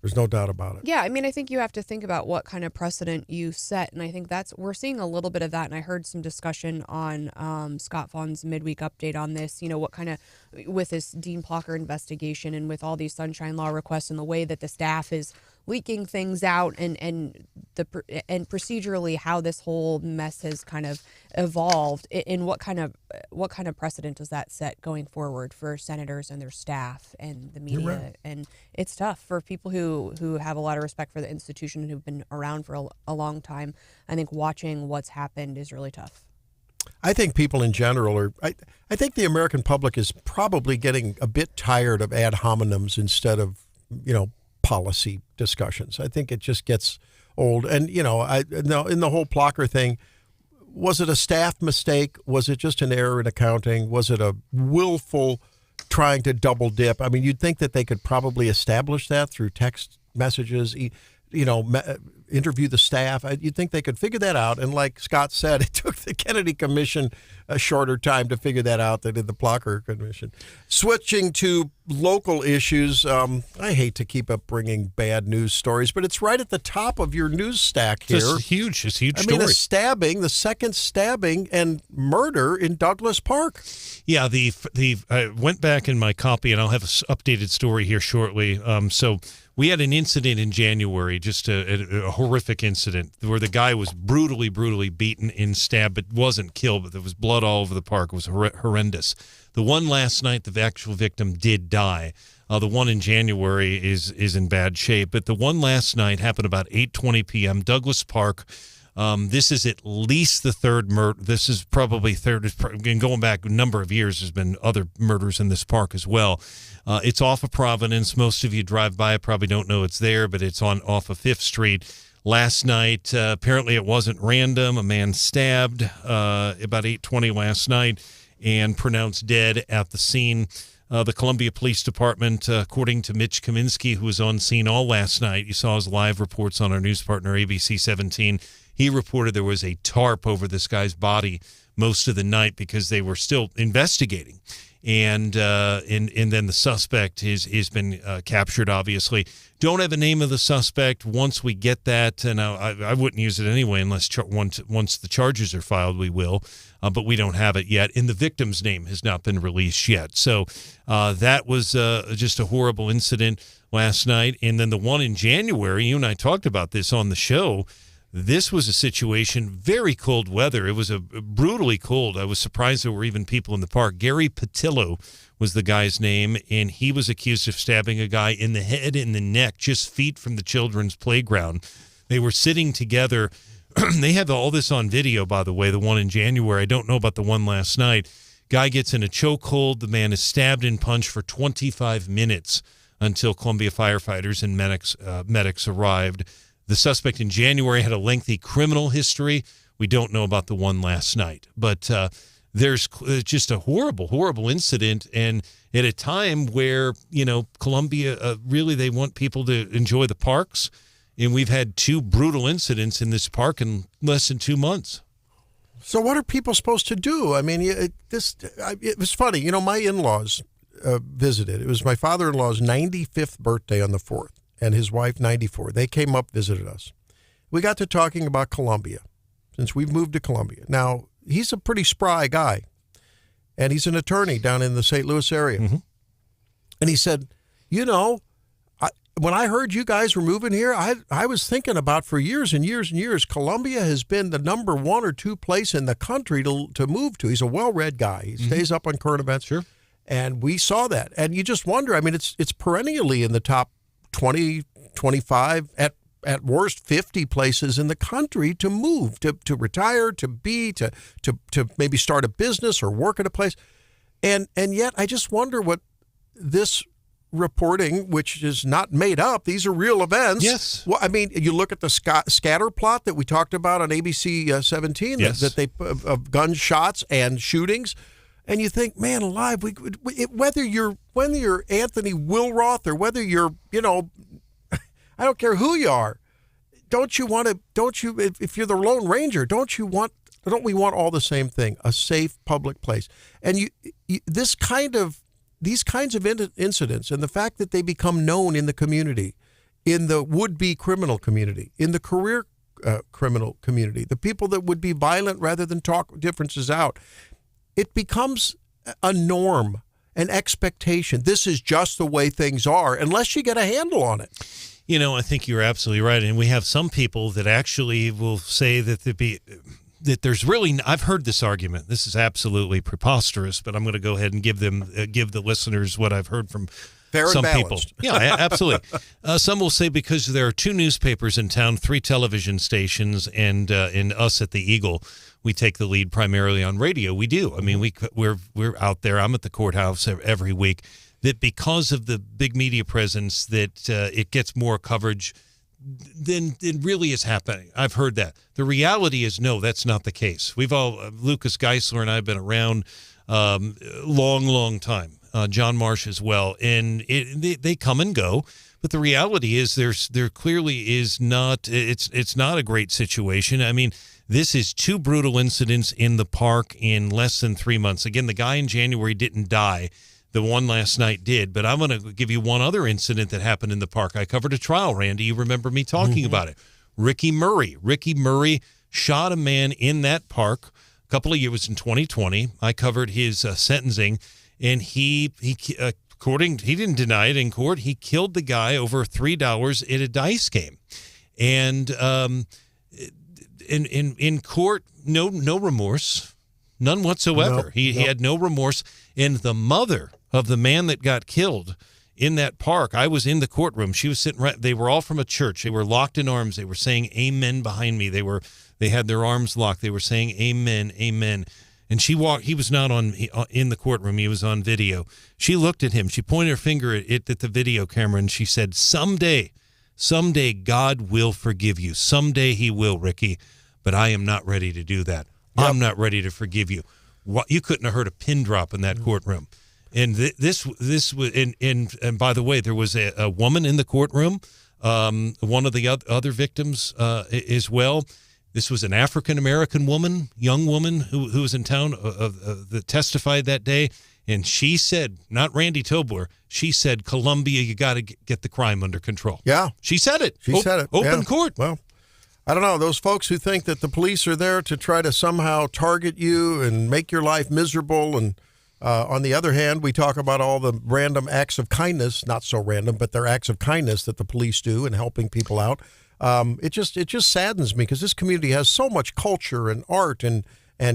There's no doubt about it. Yeah, I think you have to think about what kind of precedent you set, and I think we're seeing a little bit of that, and I heard some discussion on Scott Vaughn's midweek update on this, what kind of, with this Dean Plocker investigation and with all these Sunshine Law requests and the way that the staff is leaking things out, and procedurally how this whole mess has kind of evolved. And what kind of precedent does that set going forward for senators and their staff and the media? Right. And it's tough for people who have a lot of respect for the institution and who've been around for a long time. I think watching what's happened is really tough. I think people in general are. I think the American public is probably getting a bit tired of ad hominems instead of, policy discussions. I think it just gets old. And in the whole Plocker thing, was it a staff mistake? Was it just an error in accounting? Was it a willful trying to double dip? I mean, you'd think that they could probably establish that through text messages. Interview the staff. You'd think they could figure that out. And like Scott said, it took the Kennedy Commission a shorter time to figure that out than did the Plocker Commission. Switching to local issues, I hate to keep up bringing bad news stories, but it's right at the top of your news stack here. It's a huge story. The second stabbing and murder in Douglas Park. Yeah, I went back in my copy, and I'll have an updated story here shortly. So we had an incident in January, just a horrific incident, where the guy was brutally beaten and stabbed, but wasn't killed, but there was blood all over the park. It was horrendous. The one last night, the actual victim did die. The one in January is in bad shape, but the one last night happened about 8:20 p.m., Douglas Park. This is at least the third murder. This is probably third. And going back a number of years, there's been other murders in this park as well. It's off of Providence. Most of you drive by it, probably don't know it's there, but it's off of 5th Street. Last night, apparently it wasn't random. A man stabbed about 8:20 last night and pronounced dead at the scene. The Columbia Police Department, according to Mitch Kaminsky, who was on scene all last night, you saw his live reports on our news partner, ABC 17. He reported there was a tarp over this guy's body most of the night because they were still investigating. And then the suspect has been captured, obviously. Don't have a name of the suspect. Once we get that, and I wouldn't use it anyway unless once the charges are filed, we will. But we don't have it yet. And the victim's name has not been released yet. So that was just a horrible incident last night. And then the one in January, you and I talked about this on the show. This was a situation, very cold weather. It was brutally cold. I was surprised there were even people in the park. Gary Patillo was the guy's name, and he was accused of stabbing a guy in the head and the neck, just feet from the children's playground. They were sitting together. They have all this on video, by the way, the one in January. I don't know about the one last night. Guy gets in a chokehold. The man is stabbed and punched for 25 minutes until Columbia firefighters and medics arrived. The suspect in January had a lengthy criminal history. We don't know about the one last night. But there's just a horrible incident. And at a time where, Columbia, really they want people to enjoy the parks. And we've had 2 brutal incidents in this park in less than 2 months. So what are people supposed to do? I mean, it was funny. My in-laws visited. It was my father-in-law's 95th birthday on the 4th. And his wife, 94. They came up, visited us. We got to talking about Columbia, since we've moved to Columbia. Now, he's a pretty spry guy, and he's an attorney down in the St. Louis area. Mm-hmm. And he said, when I heard you guys were moving here, I was thinking about for years and years and years, Columbia has been the number 1 or 2 place in the country to move to. He's a well-read guy. He stays up on current events. Sure. And we saw that. And you just wonder, I mean, it's perennially in the top 20, 25, at worst 50 places in the country to move, to retire, to maybe start a business or work at a place. And yet I just wonder what this reporting, which is not made up, these are real events. Yes. Well, I mean, you look at the scatter plot that we talked about on ABC 17, yes. that they of gunshots and shootings. And you think, man alive, whether you're Anthony Wilroth or whether you're, I don't care who you are, if you're the Lone Ranger, don't we want all the same thing, a safe public place? And these kinds of incidents and the fact that they become known in the community, in the would-be criminal community, in the career criminal community, the people that would be violent rather than talk differences out, it becomes a norm, an expectation. This is just the way things are, unless you get a handle on it. I think you're absolutely right. And we have some people that actually will say that there's really, I've heard this argument. This is absolutely preposterous, but I'm going to go ahead and give the listeners what I've heard from some people. Yeah, absolutely. Some will say because there are 2 newspapers in town, 3 television stations, and us at the Eagle, we take the lead primarily on radio. We do. I mean, we're out there. I'm at the courthouse every week. That because of the big media presence, that it gets more coverage than it really is happening. I've heard that. The reality is, no, that's not the case. Lucas Geisler and I have been around long time. John Marsh as well, and they come and go. But the reality is, there clearly is not. It's not a great situation. I mean, this is 2 brutal incidents in the park in less than 3 months. Again, the guy in January didn't die. The one last night did, but I'm going to give you one other incident that happened in the park. I covered a trial, Randy. You remember me talking about it. Ricky Murray shot a man in that park a couple of years in 2020. I covered his sentencing, and he didn't deny it in court. He killed the guy over $3 at a dice game, and in court, no remorse, none whatsoever. He had no remorse, and the mother of the man that got killed in that park, I was in the courtroom. She was sitting they were all from a church. They were locked in arms. They were saying amen behind me. They had their arms locked. They were saying amen, amen. And he was not in the courtroom. He was on video. She looked at him. She pointed her finger at the video camera, and she said, someday God will forgive you. Someday he will, Ricky, but I am not ready to do that. Yep. I'm not ready to forgive you. You couldn't have heard a pin drop in that courtroom. And this was, and by the way, there was a woman in the courtroom, one of the other victims as well. This was an African-American woman, young woman who was in town that testified that day. And she said, not Randy Tobler, she said, Columbia, you got to get the crime under control. Yeah. She said it. She said it. Open court. Well, I don't know. Those folks who think that the police are there to try to somehow target you and make your life miserable. And on the other hand, we talk about all the random acts of kindness, not so random, but they're acts of kindness that the police do in helping people out. It just saddens me because this community has so much culture and art and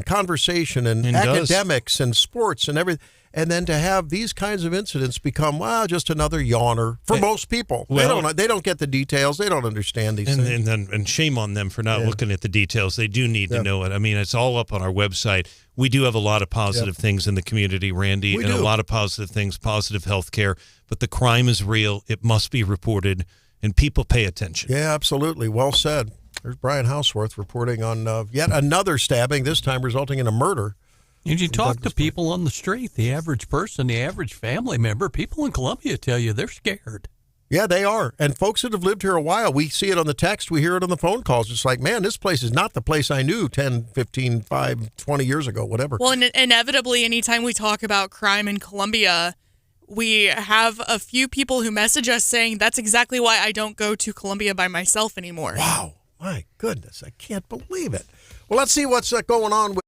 conversation and academics and sports and everything. And then to have these kinds of incidents become, just another yawner for most people. Well, they don't get the details. They don't understand these things. And shame on them for not looking at the details. They do need to know it. I mean, it's all up on our website. We do have a lot of positive things in the community, Randy, a lot of positive things, positive health care. But the crime is real. It must be reported, and people pay attention. Yeah, absolutely. Well said. There's Brian Hauswirth reporting on yet another stabbing, this time resulting in a murder. And you talk to people on the street, the average person, the average family member, people in Columbia tell you they're scared. Yeah, they are. And folks that have lived here a while, we see it on the text, we hear it on the phone calls. It's like, man, this place is not the place I knew 10, 15, 5, 20 years ago, whatever. Well, and inevitably, anytime we talk about crime in Columbia, we have a few people who message us saying that's exactly why I don't go to Columbia by myself anymore. Wow. My goodness. I can't believe it. Well, let's see what's going on with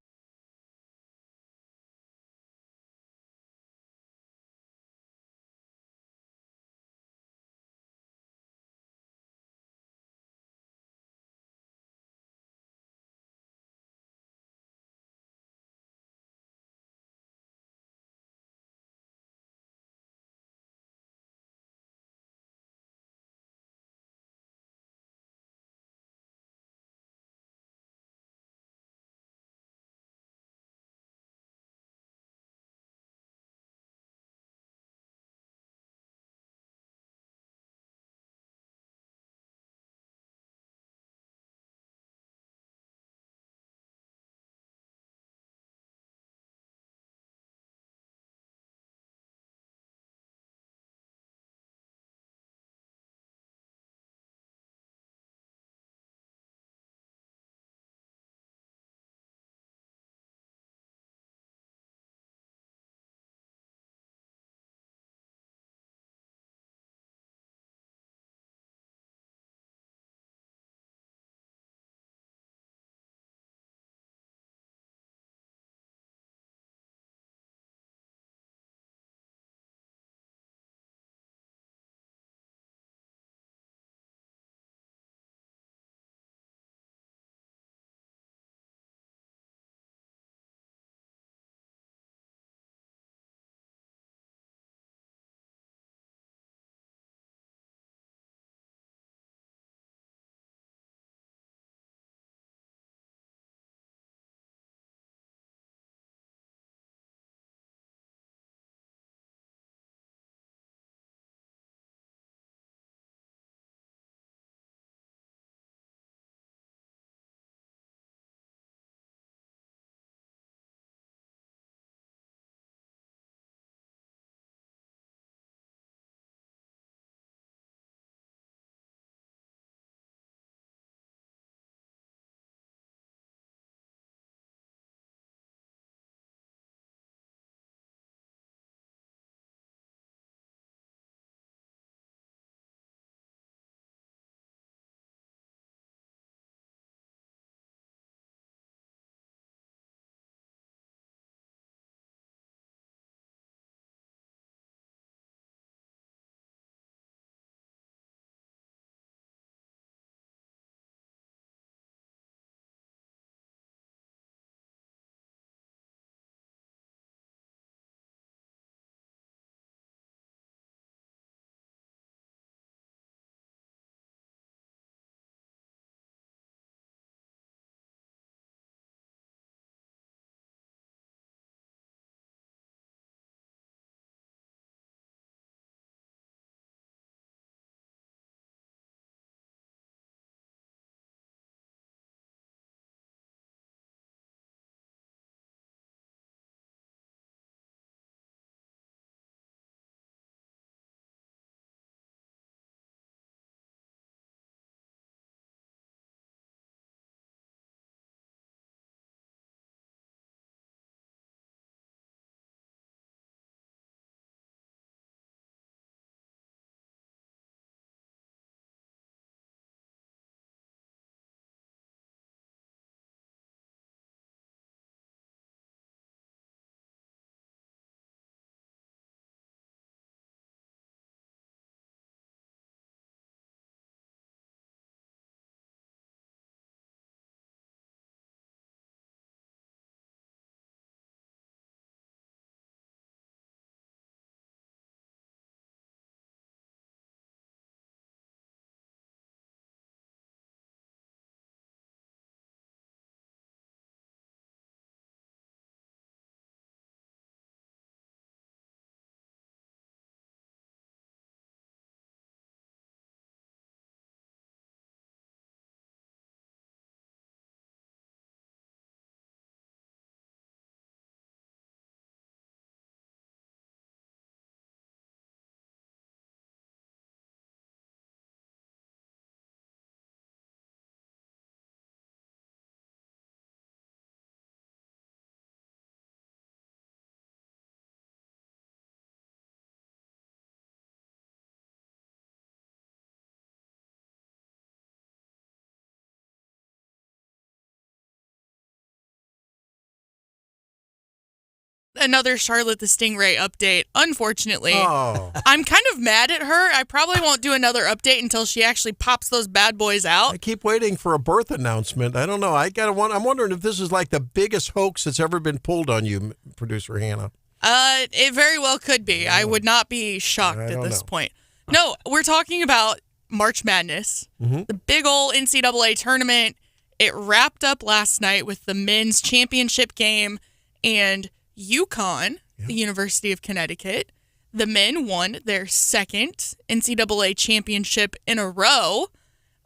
another Charlotte the Stingray update, unfortunately. Oh, I'm kind of mad at her. I probably won't do another update until she actually pops those bad boys out. I keep waiting for a birth announcement. I don't know. I'm wondering if this is like the biggest hoax that's ever been pulled on you, producer Hannah. It very well could be. I would not be shocked I at don't this know. point. No, we're talking about March Madness, the big old NCAA tournament. It wrapped up last night with the men's championship game, and UConn, the University of Connecticut, the men won their second NCAA championship in a row.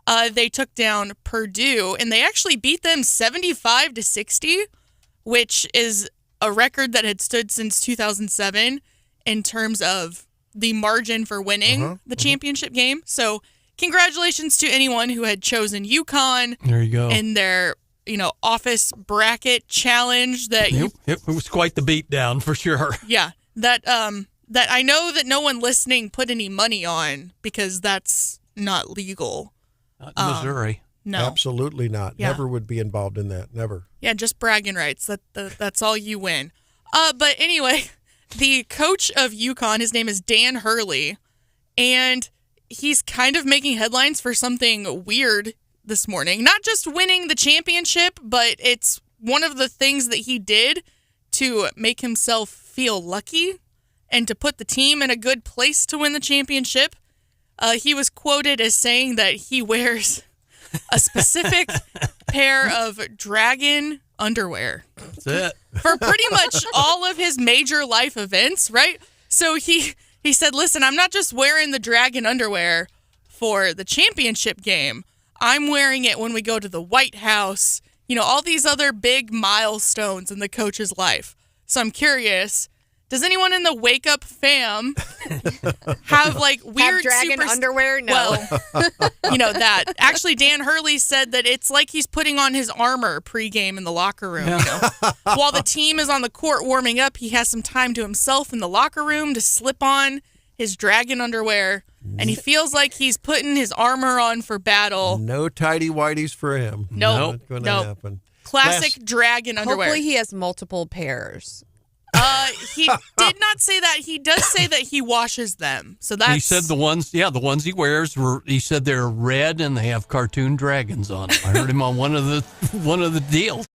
They took down Purdue, and they actually beat them 75-60, which is a record that had stood since 2007 in terms of the margin for winning the championship game. So congratulations to anyone who had chosen UConn There you go. in their, office bracket challenge that It was quite the beatdown for sure. that I know that no one listening put any money on because that's not legal. Not in Missouri. No. Absolutely not. Yeah. Never would be involved in that. Never. Yeah, just bragging rights. That's all you win. But anyway, the coach of UConn, his name is Dan Hurley, and he's kind of making headlines for something weird this morning. Not just winning the championship, but it's one of the things that he did to make himself feel lucky and to put the team in a good place to win the championship. He was quoted as saying that he wears a specific pair of dragon underwear That's it. for pretty much all of his major life events, right? So he said, listen, I'm not just wearing the dragon underwear for the championship game. I'm wearing it when we go to the White House, all these other big milestones in the coach's life. So I'm curious, does anyone in the Wake Up fam have weird dragon underwear? No. Well, that. Actually, Dan Hurley said that it's like he's putting on his armor pregame in the locker room. While the team is on the court warming up, he has some time to himself in the locker room to slip on his dragon underwear, and he feels like he's putting his armor on for battle. No tidy whities for him. Nope. Not going to happen. Classic dragon underwear. Hopefully he has multiple pairs. He did not say that. He does say that he washes them. So that's. He said the ones he wears he said they're red and they have cartoon dragons on them. I heard him on one of the deals.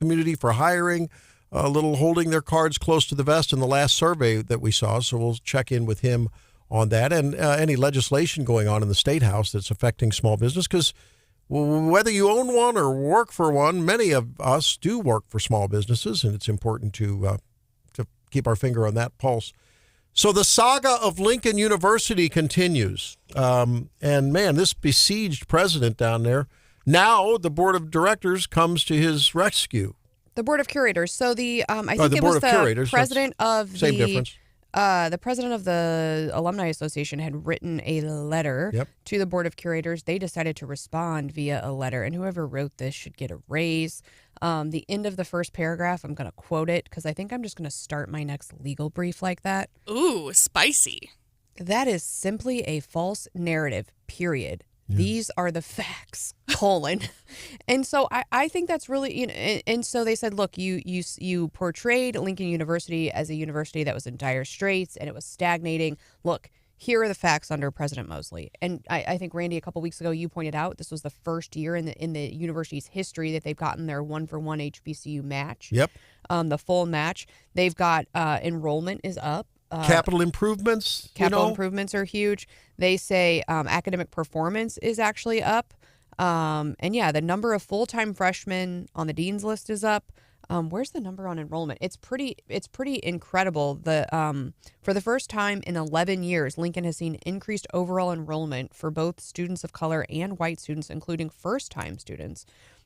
community for hiring, a little holding their cards close to the vest in the last survey that we saw. So we'll check in with him on that and any legislation going on in the State House that's affecting small business, because whether you own one or work for one, many of us do work for small businesses, and it's important to keep our finger on that pulse. So the saga of Lincoln University continues. And, man, this besieged president down there, now the board of directors comes to his rescue. The board of curators. So I think it was the president of same difference. The president of the Alumni Association had written a letter to the Board of Curators. They decided to respond via a letter, and whoever wrote this should get a raise. The end of the first paragraph, I'm going to quote it because I think I'm just going to start my next legal brief like that. Ooh, spicy. That is simply a false narrative, period. These are the facts, colon. And so I think that's really, and so they said, look, you portrayed Lincoln University as a university that was in dire straits and it was stagnating. Look, here are the facts under President Mosley. And I think, Randy, a couple weeks ago, you pointed out this was the first year in the university's history that they've gotten their 1-for-1 HBCU match. Yep. The full match. They've got enrollment is up. Capital improvements. Improvements are huge. They say academic performance is actually up. And the number of full-time freshmen on the dean's list is up. Where's the number on enrollment? It's pretty incredible. For the first time in 11 years, Lincoln has seen increased overall enrollment for both students of color and white students, including first-time students,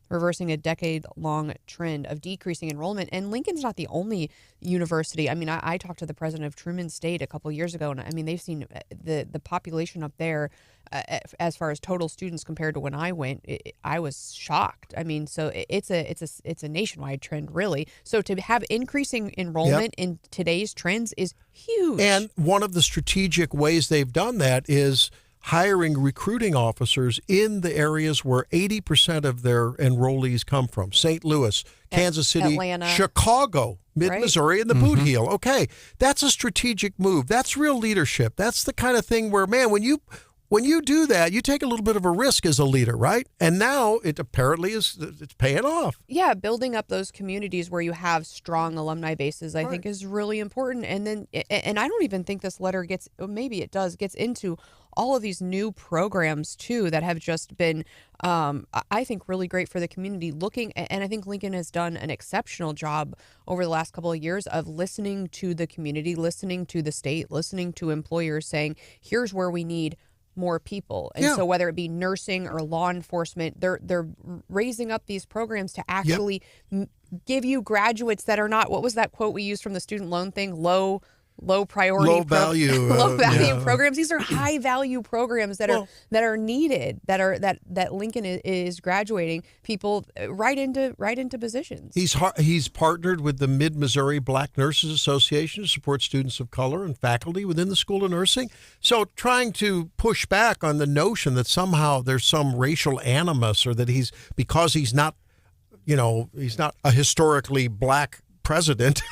reversing a decade-long trend of decreasing enrollment. And Lincoln's not the only university. I mean, I talked to the president of Truman State a couple years ago, and I mean, they've seen the population up there as far as total students compared to when I went. I was shocked. I mean, so it's a nationwide trend, really. So to have increasing enrollment in today's trends is huge. And one of the strategic ways they've done that is hiring recruiting officers in the areas where 80% of their enrollees come from. St. Louis, Kansas City, Atlanta, Chicago, Mid-Missouri, and the Boot Heel. Okay, that's a strategic move. That's real leadership. That's the kind of thing where, man, when you do that, you take a little bit of a risk as a leader, right? And now it apparently it's paying off. Yeah, building up those communities where you have strong alumni bases, I think, is really important. And then, and I don't even think this letter gets into all of these new programs too that have just been, I think, really great for the community. And I think Lincoln has done an exceptional job over the last couple of years of listening to the community, listening to the state, listening to employers, saying, here's where we need more people. And so whether it be nursing or law enforcement, they're raising up these programs to actually give you graduates that are not, what was that quote we used from the student loan thing? Low priority, low value programs. These are high value programs that are needed, that Lincoln is graduating people right into positions. He's partnered with the Mid-Missouri Black Nurses Association to support students of color and faculty within the School of Nursing. So trying to push back on the notion that somehow there's some racial animus, or that because he's not a historically black president,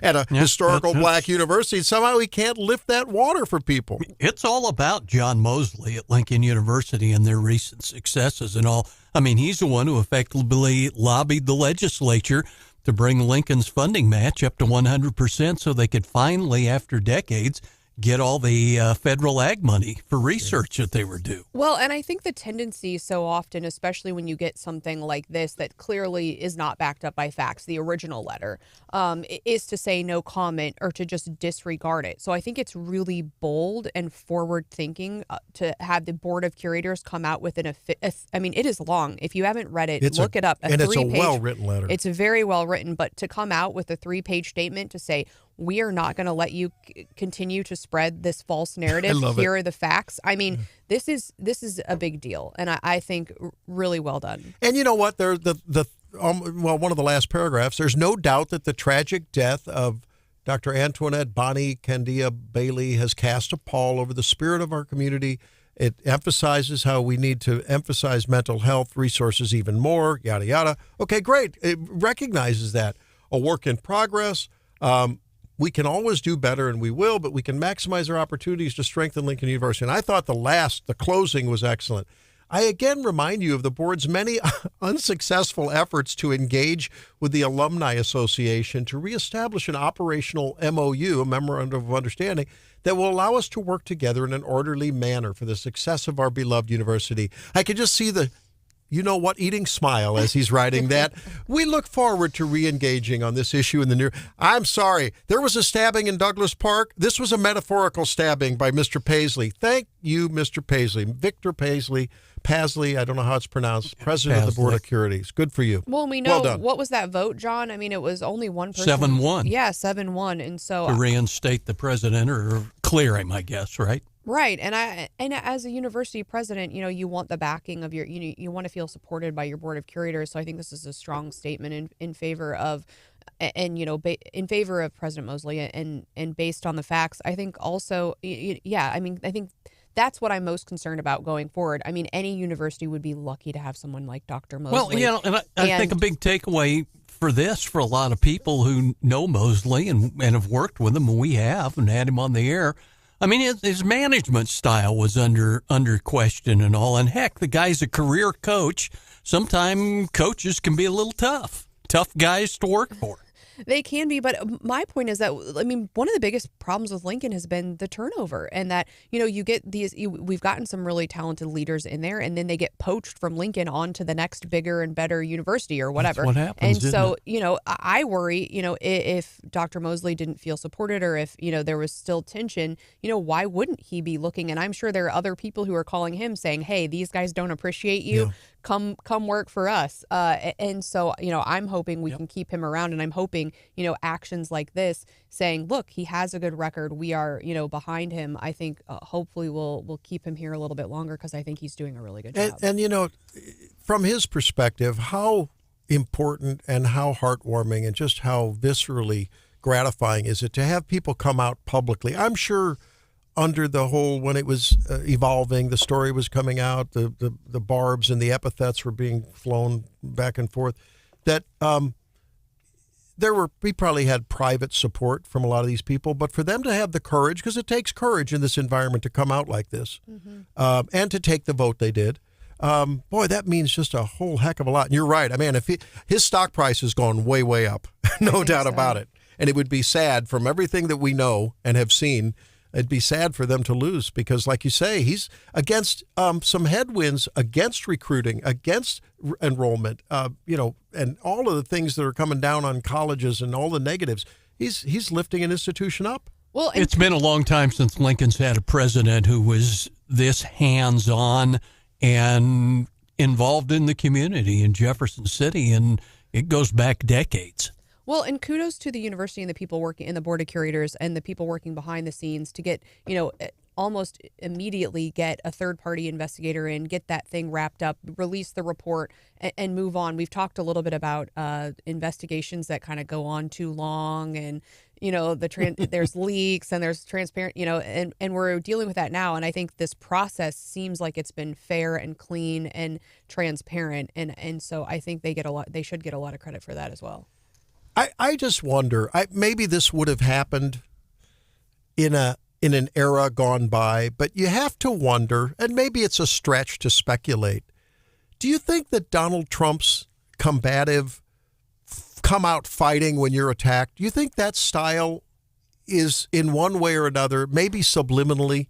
at a historical black university, somehow he can't lift that water for people. It's all about John Mosley at Lincoln University and their recent successes and all. I mean, he's the one who effectively lobbied the legislature to bring Lincoln's funding match up to 100% so they could finally, after decades, get all the federal ag money for research that they were due. Well, and I think the tendency so often, especially when you get something like this that clearly is not backed up by facts, the original letter, is to say no comment or to just disregard it. So I think it's really bold and forward thinking to have the Board of Curators come out with I mean, it is long. If you haven't read it, look it up. And it's a well-written letter. It's very well written, but to come out with a 3-page statement to say, we are not going to let you continue to spread this false narrative. Here are the facts. I mean, this is a big deal, and I think really well done. And you know what? One of the last paragraphs. There's no doubt that the tragic death of Dr. Antoinette Bonnie Candia Bailey has cast a pall over the spirit of our community. It emphasizes how we need to emphasize mental health resources even more. Yada yada. Okay, great. It recognizes that a work in progress. We can always do better, and we will, but we can maximize our opportunities to strengthen Lincoln University. And I thought the closing was excellent. I again remind you of the board's many unsuccessful efforts to engage with the Alumni Association to reestablish an operational MOU, a Memorandum of Understanding, that will allow us to work together in an orderly manner for the success of our beloved university. I could just see the eating smile as he's writing that. We look forward to re-engaging on this issue in the near. I'm sorry, there was a stabbing in Douglas Park. This was a metaphorical stabbing by Mr. Paisley. Thank you, Mr. Paisley. Victor Paisley, I don't know how it's pronounced, president of the Board of Curates. Good for you. Well, we know what was that vote, John? I mean, it was only one person. 7-1. Yeah, 7-1. And so to reinstate the president or clear him, I guess, right? Right. And as a university president, you want the backing of your, you want to feel supported by your board of curators. So I think this is a strong statement in favor of, in favor of President Mosley and based on the facts. I think also, I think that's what I'm most concerned about going forward. I mean, any university would be lucky to have someone like Dr. Mosley. Well, and I think a big takeaway for a lot of people who know Mosley and have worked with him, and we have, and had him on the air. I mean, his management style was under question and all. And heck, the guy's a career coach. Sometimes coaches can be a little tough guys to work for. They can be, but my point is that, I mean, one of the biggest problems with Lincoln has been the turnover, and that, you get we've gotten some really talented leaders in there, and then they get poached from Lincoln onto the next bigger and better university or whatever. That's what happens, and so, I worry, if Dr. Mosley didn't feel supported or if, there was still tension, why wouldn't he be looking? And I'm sure there are other people who are calling him saying, hey, these guys don't appreciate you. Yeah. Come work for us. And so, I'm hoping we can keep him around, and I'm hoping, actions like this saying, look, he has a good record. We are, behind him. I think hopefully we'll keep him here a little bit longer because I think he's doing a really good job. And from his perspective, how important and how heartwarming and just how viscerally gratifying is it to have people come out publicly? I'm sure under the whole, when it was evolving, the story was coming out, the barbs and the epithets were being flown back and forth, that we probably had private support from a lot of these people, but for them to have the courage, because it takes courage in this environment to come out like this, and to take the vote they did, boy, that means just a whole heck of a lot. And you're right. I mean, if his stock price has gone way, way up, no doubt about it. And it would be sad from everything that we know and have seen. It'd be sad for them to lose because, like you say, he's against some headwinds, against recruiting, against enrollment, and all of the things that are coming down on colleges and all the negatives. He's lifting an institution up. Well, it's been a long time since Lincoln's had a president who was this hands-on and involved in the community in Jefferson City, and it goes back decades. Well, and kudos to the university and the people working in the board of curators and the people working behind the scenes to get, almost immediately get a third-party investigator in, get that thing wrapped up, release the report, and move on. We've talked a little bit about investigations that kind of go on too long, and there's leaks and there's transparent, and we're dealing with that now. And I think this process seems like it's been fair and clean and transparent, and so I think they should get a lot of credit for that as well. I just wonder, maybe this would have happened in an era gone by, but you have to wonder, and maybe it's a stretch to speculate, do you think that Donald Trump's combative, come out fighting when you're attacked, do you think that style is in one way or another, maybe subliminally,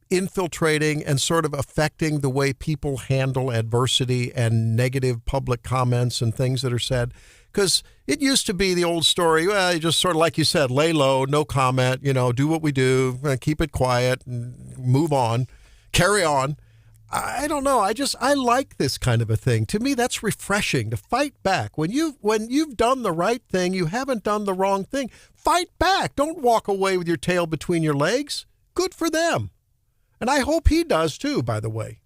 infiltrating and sort of affecting the way people handle adversity and negative public comments and things that are said? Because it used to be the old story, well, you just sort of, like you said, lay low, no comment, do what we do, keep it quiet, and move on, carry on. I don't know. I like this kind of a thing. To me, that's refreshing, to fight back. When you've done the right thing, you haven't done the wrong thing. Fight back. Don't walk away with your tail between your legs. Good for them. And I hope he does too, by the way.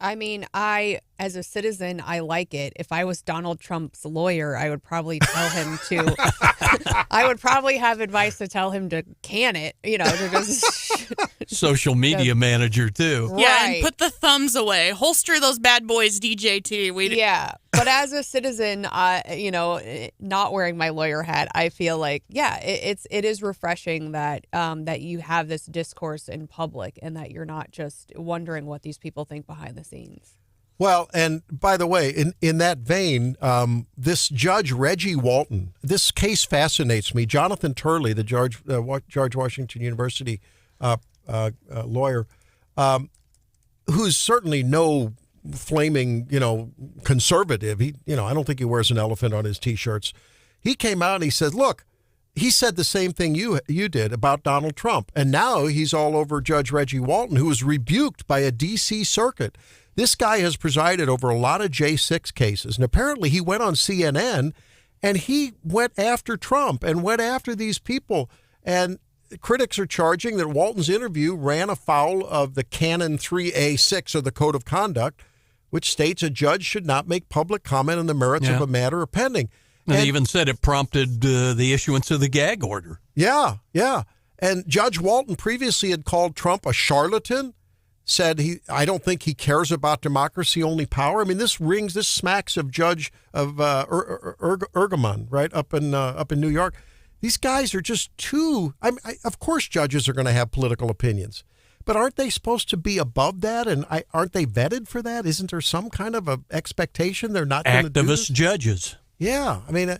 I mean, as a citizen, I like it. If I was Donald Trump's lawyer, I would probably tell him to, I would probably have advice to tell him to can it, to just social media manager, too. Yeah, and Right. put the thumbs away. Holster those bad boys, DJT. Yeah, but as a citizen, not wearing my lawyer hat, I feel like, it is refreshing that that you have this discourse in public and that you're not just wondering what these people think behind the scenes. Well, and by the way, in that vein, this Judge Reggie Walton, this case fascinates me. Jonathan Turley, the George Washington University lawyer, who's certainly no flaming, conservative. I don't think he wears an elephant on his T-shirts. He came out and he said, look, he said the same thing you did about Donald Trump. And now he's all over Judge Reggie Walton, who was rebuked by a D.C. circuit. This guy has presided over a lot of J6 cases. And apparently he went on CNN and he went after Trump and went after these people. And critics are charging that Walton's interview ran afoul of the Canon 3A6 of the Code of Conduct, which states a judge should not make public comment on the merits of a matter pending. And they even said it prompted the issuance of the gag order. Yeah. And Judge Walton previously had called Trump a charlatan, said I don't think he cares about democracy, only power. I mean, this smacks of Judge Ergamon, right, up in New York. These guys are just too. Of course, judges are going to have political opinions, but aren't they supposed to be above that? And aren't they vetted for that? Isn't there some kind of a expectation they're not going to do this? Activist judges. Yeah, I mean,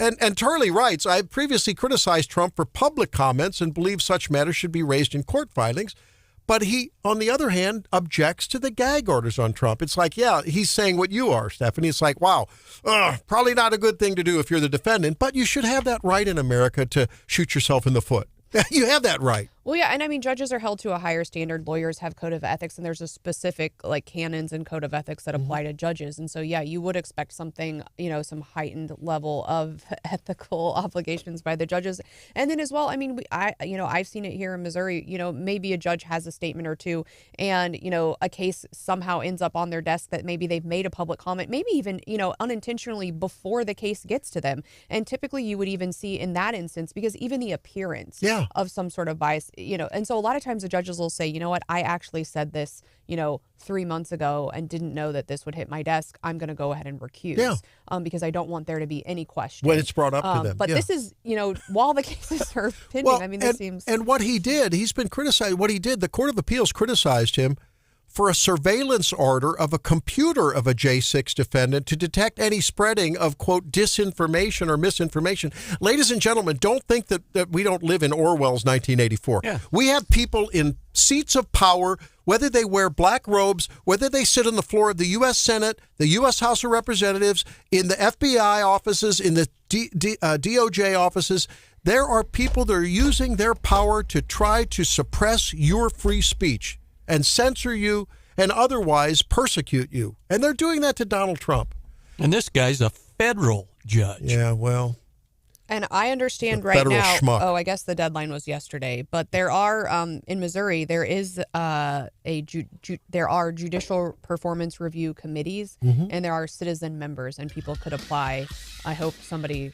and Turley writes, I previously criticized Trump for public comments and believe such matters should be raised in court filings. But he, on the other hand, objects to the gag orders on Trump. It's like, yeah, he's saying what you are, Stephanie. It's like, wow, probably not a good thing to do if you're the defendant, but you should have that right in America to shoot yourself in the foot. You have that right. Well, yeah, and I mean, judges are held to a higher standard. Lawyers have code of ethics, and there's a specific canons and code of ethics that apply to judges. And so, yeah, you would expect something, some heightened level of ethical obligations by the judges. And then as well, I mean, I've seen it here in Missouri. Maybe a judge has a statement or two, and a case somehow ends up on their desk that maybe they've made a public comment, maybe even unintentionally before the case gets to them. And typically, you would even see in that instance, because even the appearance of some sort of bias. And so a lot of times the judges will say, you know what, I actually said this, 3 months ago and didn't know that this would hit my desk. I'm going to go ahead and recuse because I don't want there to be any question when it's brought up to them. But this is, while the cases are pending. Well, I mean, this seems. And what he did, he's been criticized. What he did, the Court of Appeals criticized him for a surveillance order of a computer of a J6 defendant to detect any spreading of, quote, disinformation or misinformation. Ladies and gentlemen, don't think that we don't live in Orwell's 1984. Yeah. We have people in seats of power, whether they wear black robes, whether they sit on the floor of the U.S. Senate, the U.S. House of Representatives, in the FBI offices, in the DOJ offices. There are people that are using their power to try to suppress your free speech and censor you and otherwise persecute you. And they're doing that to Donald Trump. And this guy's a federal judge. Yeah, well. And I understand right now, I guess the deadline was yesterday, but there are, in Missouri, there are judicial performance review committees, and there are citizen members, and people could apply. I hope somebody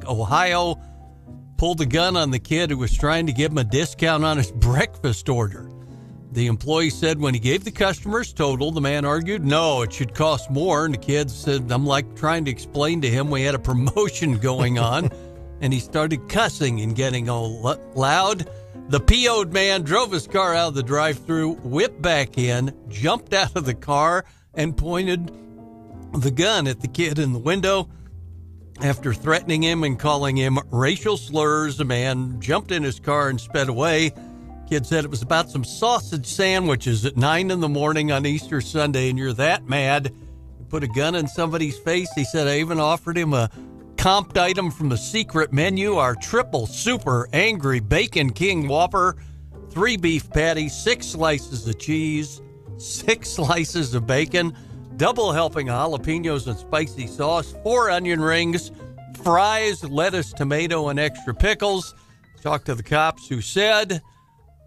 Ohio, pulled a gun on the kid who was trying to give him a discount on his breakfast order. The employee said when he gave the customer's total, the man argued, no, it should cost more. And the kid said, I'm like trying to explain to him we had a promotion going on. And he started cussing and getting all loud. The PO'd man drove his car out of the drive-thru, whipped back in, jumped out of the car, and pointed the gun at the kid in the window. After threatening him and calling him racial slurs, the man jumped in his car and sped away. Kid said it was about some sausage sandwiches at 9 in the morning on Easter Sunday, and you're that mad. You put a gun in somebody's face. He said I even offered him a comped item from the secret menu, our triple super angry Bacon King Whopper, 3 beef patties, 6 slices of cheese, 6 slices of bacon, double helping of jalapenos and spicy sauce, 4 onion rings, fries, lettuce, tomato, and extra pickles. Talked to the cops who said,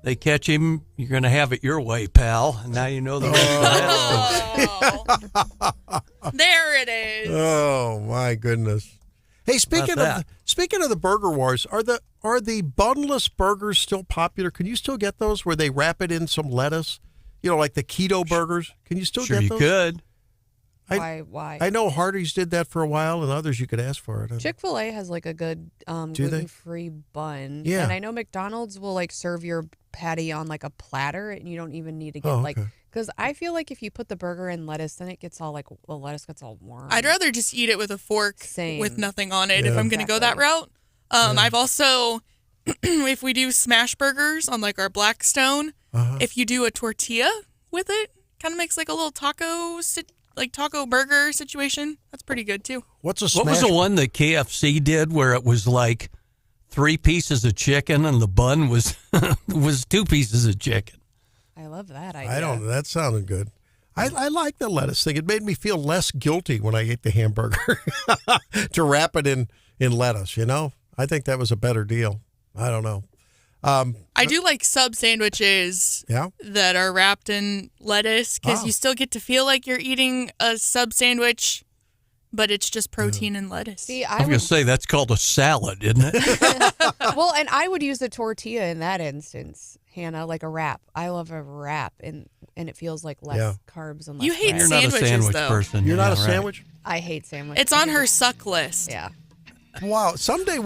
they catch him, you're going to have it your way, pal. And now you know the rest of that story. There it is. Oh, my goodness. Hey, speaking of the burger wars, are the bunless burgers still popular? Can you still get those where they wrap it in some lettuce? You know, like the keto burgers. Can you still get those? Sure, you could. Why? I know Hardee's did that for a while, and others you could ask for it. Chick-fil-A has like a good gluten-free bun. Yeah. And I know McDonald's will like serve your patty on like a platter, and you don't even need to get because I feel like if you put the burger in lettuce, then it gets all like the lettuce gets all warm. I'd rather just eat it with a fork with nothing on it if I'm going to go that route. I've also, if we do smash burgers on like our Blackstone, if you do a tortilla with it, kind of makes like a little taco burger situation. That's pretty good too. What was the one that KFC did where it was like 3 pieces of chicken and the bun was 2 pieces of chicken? I love that idea. I don't know. That sounded good. I like the lettuce thing. It made me feel less guilty when I ate the hamburger to wrap it in lettuce, you know? I think that was a better deal. I don't know. I do like sub sandwiches that are wrapped in lettuce because you still get to feel like you're eating a sub sandwich, but it's just protein and lettuce. See, I was going to say that's called a salad, isn't it? Well, and I would use a tortilla in that instance, Hannah, like a wrap. I love a wrap, and it feels like less carbs and less You hate bread. You're not a sandwiches, sandwich though. person. You're not a right. sandwich? I hate sandwiches. It's on her suck list. Yeah. Wow. Someday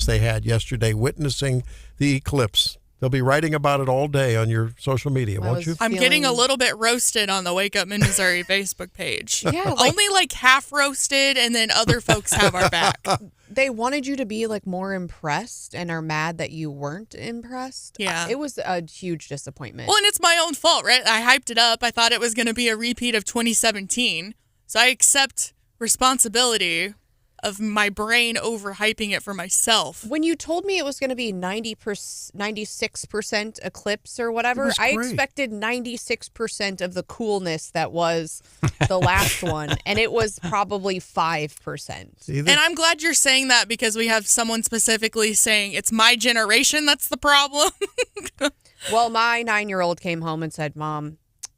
they had yesterday witnessing the eclipse. They'll be writing about it all day on your social media, won't you? I'm getting a little bit roasted on the Wake Up Mid-Missouri Facebook page. Yeah, only like half roasted, and then other folks have our back. They wanted you to be like more impressed and are mad that you weren't impressed. Yeah. It was a huge disappointment. Well, and it's my own fault, right? I hyped it up. I thought it was going to be a repeat of 2017. So I accept responsibility of my brain overhyping it for myself. When you told me it was going to be 96% eclipse or whatever, I expected 96% of the coolness that was the last one, and it was probably 5%. And I'm glad you're saying that, because we have someone specifically saying it's my generation that's the problem. Well, my 9-year-old came home and said, Mom,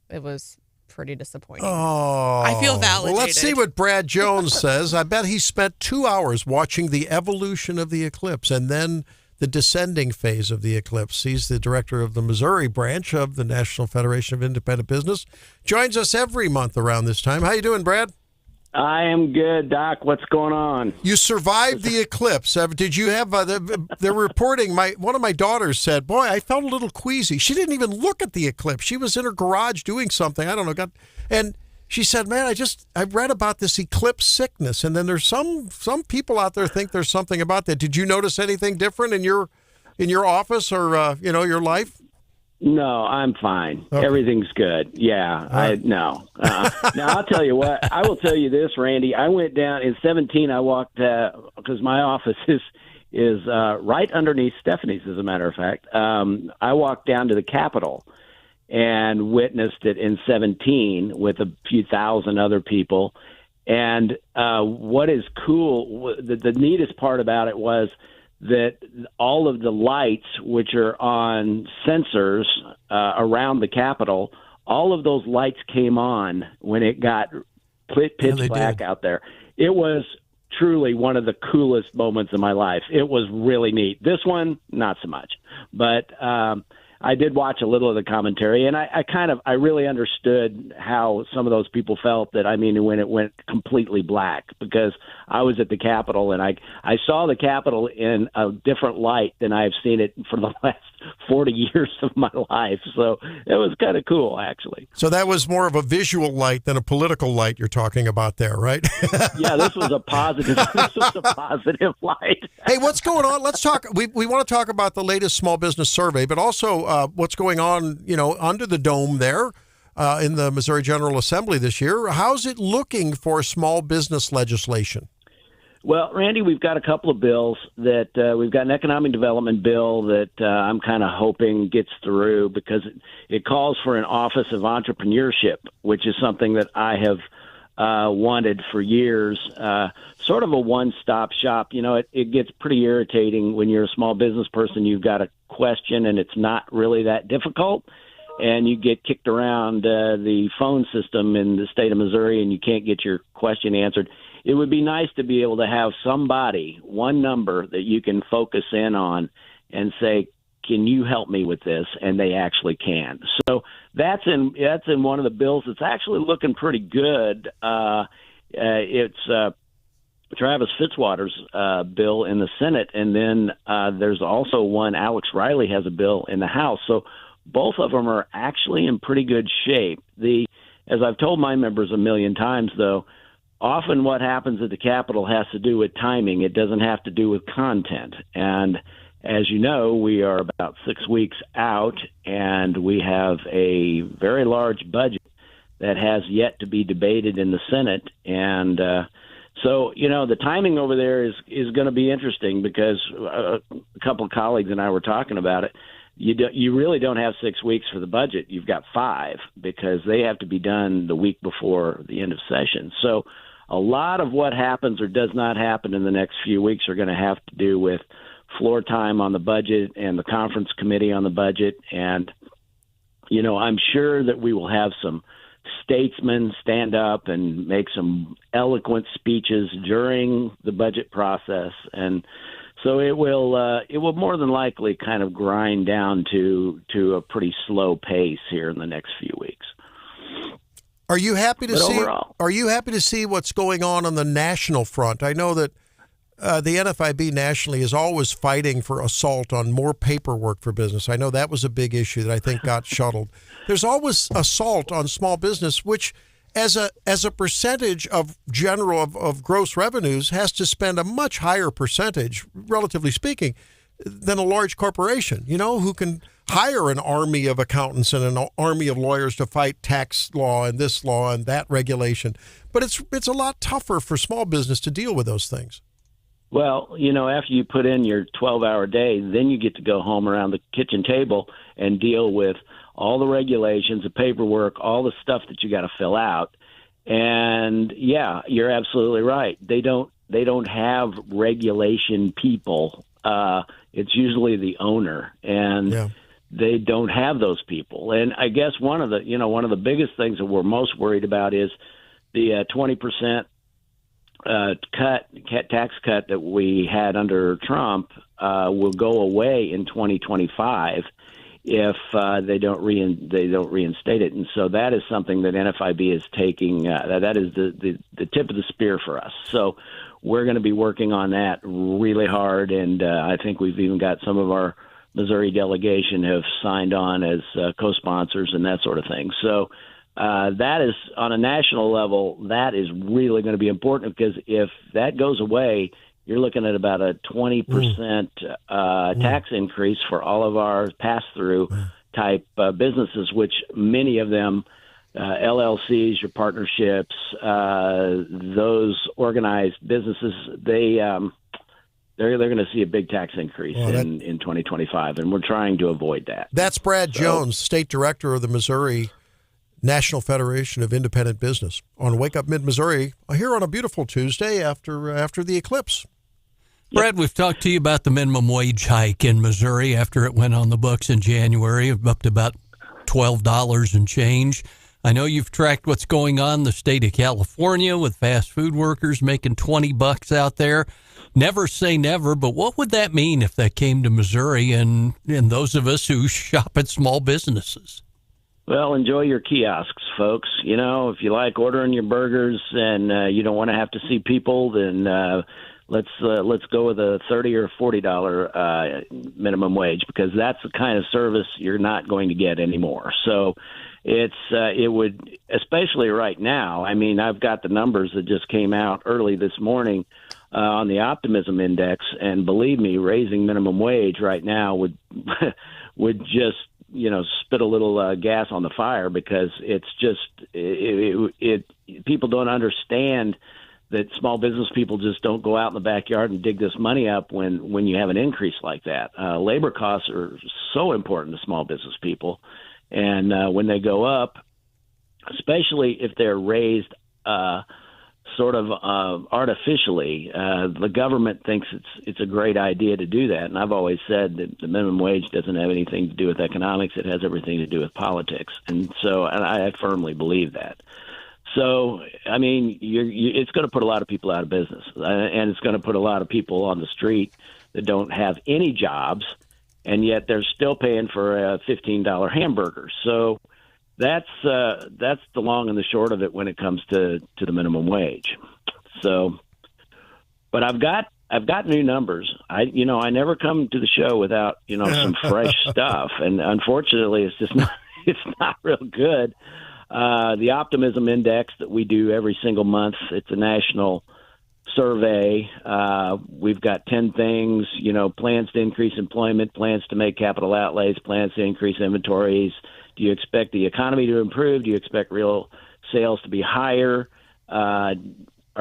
it was pretty disappointing. Oh, I feel validated. Well, let's see what Brad Jones says. I bet he spent 2 hours watching the evolution of the eclipse and then the descending phase of the eclipse. He's the director of the Missouri branch of the National Federation of Independent Business. Joins us every month around this time. How you doing, Brad? I am good, Doc. What's going on? You survived the eclipse. Did you have? They're reporting. One of my daughters said, "Boy, I felt a little queasy." She didn't even look at the eclipse. She was in her garage doing something. I don't know. And she said, "Man, I read about this eclipse sickness, and then there's some people out there think there's something about that." Did you notice anything different in your office or your life? No, I'm fine. Okay. Everything's good. Yeah, no. Now, I'll tell you what. I will tell you this, Randy. I went down in 17. I walked because my office is right underneath Stephanie's, as a matter of fact. I walked down to the Capitol and witnessed it in 17 with a few thousand other people. And what is cool, the neatest part about it was that all of the lights, which are on sensors around the Capitol, all of those lights came on when it got pitch black out there. It was truly one of the coolest moments of my life. It was really neat. This one, not so much. But I did watch a little of the commentary, and I really understood how some of those people felt when it went completely black, because I was at the Capitol and I saw the Capitol in a different light than I've seen it for the last 40 years of my life. So it was kind of cool, actually. So that was more of a visual light than a political light you're talking about there, right? Yeah, this was a positive light. Hey, what's going on? Let's talk. We want to talk about the latest small business survey, but also what's going on, under the dome there in the Missouri General Assembly this year. How's it looking for small business legislation? Well, Randy, we've got a couple of bills that we've got an economic development bill that I'm kind of hoping gets through, because it calls for an Office of Entrepreneurship, which is something that I have wanted for years, sort of a one-stop shop. It gets pretty irritating when you're a small business person. You've got a question and it's not really that difficult, and you get kicked around the phone system in the state of Missouri and you can't get your question answered. It would be nice to be able to have somebody, one number that you can focus in on and say, can you help me with this? And they actually can. So that's in one of the bills that's actually looking pretty good. It's Travis Fitzwater's bill in the Senate, and then there's also one, Alex Riley has a bill in the House. So both of them are actually in pretty good shape. As I've told my members a million times, though, often what happens at the Capitol has to do with timing. It doesn't have to do with content. And as you know, we are about 6 weeks out, and we have a very large budget that has yet to be debated in the Senate. And so, the timing over there is going to be interesting, because a couple of colleagues and I were talking about it. You really don't have 6 weeks for the budget. You've got 5, because they have to be done the week before the end of session. So a lot of what happens or does not happen in the next few weeks are going to have to do with floor time on the budget and the conference committee on the budget. And, I'm sure that we will have some statesmen stand up and make some eloquent speeches during the budget process. And so it will more than likely kind of grind down to a pretty slow pace here in the next few weeks. Are you happy to see? Overall, Are you happy to see what's going on the national front? I know that the NFIB nationally is always fighting for assault on more paperwork for business. I know that was a big issue that I think got shuttled. There's always assault on small business, which as a percentage of of gross revenues has to spend a much higher percentage, relatively speaking, than a large corporation, who can hire an army of accountants and an army of lawyers to fight tax law and this law and that regulation. But it's a lot tougher for small business to deal with those things. Well, after you put in your 12-hour day, then you get to go home around the kitchen table and deal with all the regulations, the paperwork, all the stuff that you got to fill out. And yeah, you're absolutely right. They don't have regulation people. It's usually the owner, and they don't have those people. And I guess one of the biggest things that we're most worried about is the 20% tax cut that we had under Trump will go away in 2025 if they don't reinstate it. And so that is something that NFIB is taking. That is the tip of the spear for us. So we're going to be working on that really hard, and I think we've even got some of our Missouri delegation have signed on as co-sponsors and that sort of thing. So that is, on a national level, that is really going to be important, because if that goes away, you're looking at about a 20% tax increase for all of our pass-through type businesses, which many of them, LLCs, your partnerships, those organized businesses, they're going to see a big tax increase in 2025, and we're trying to avoid that. That's Brad Jones, State Director of the Missouri National Federation of Independent Business, on Wake Up Mid-Missouri here on a beautiful Tuesday after the eclipse. Brad, we've talked to you about the minimum wage hike in Missouri after it went on the books in January, up to about $12 and change. I know you've tracked what's going on in the state of California with fast food workers making $20 out there. Never say never, but what would that mean if that came to Missouri and those of us who shop at small businesses? Well, enjoy your kiosks, folks. If you like ordering your burgers and you don't want to have to see people, then let's go with a $30 or $40 minimum wage, because that's the kind of service you're not going to get anymore. So it would, especially right now. I mean, I've got the numbers that just came out early this morning on the optimism index, and believe me, raising minimum wage right now would just spit a little gas on the fire, because it's just people don't understand that small business people just don't go out in the backyard and dig this money up when you have an increase like that. Labor costs are so important to small business people, and when they go up, especially if they're raised sort of artificially, the government thinks it's a great idea to do that. And I've always said that the minimum wage doesn't have anything to do with economics. It has everything to do with politics. And I firmly believe that. So, I mean, it's going to put a lot of people out of business, and it's going to put a lot of people on the street that don't have any jobs, and yet they're still paying for a $15 hamburger. So that's the long and the short of it when it comes to the minimum wage. So, but I've got new numbers. I never come to the show without some fresh stuff, and unfortunately, it's not real good. The optimism index that we do every single month, it's a national survey. We've got 10 things, plans to increase employment, plans to make capital outlays, plans to increase inventories. Do you expect the economy to improve? Do you expect real sales to be higher? Are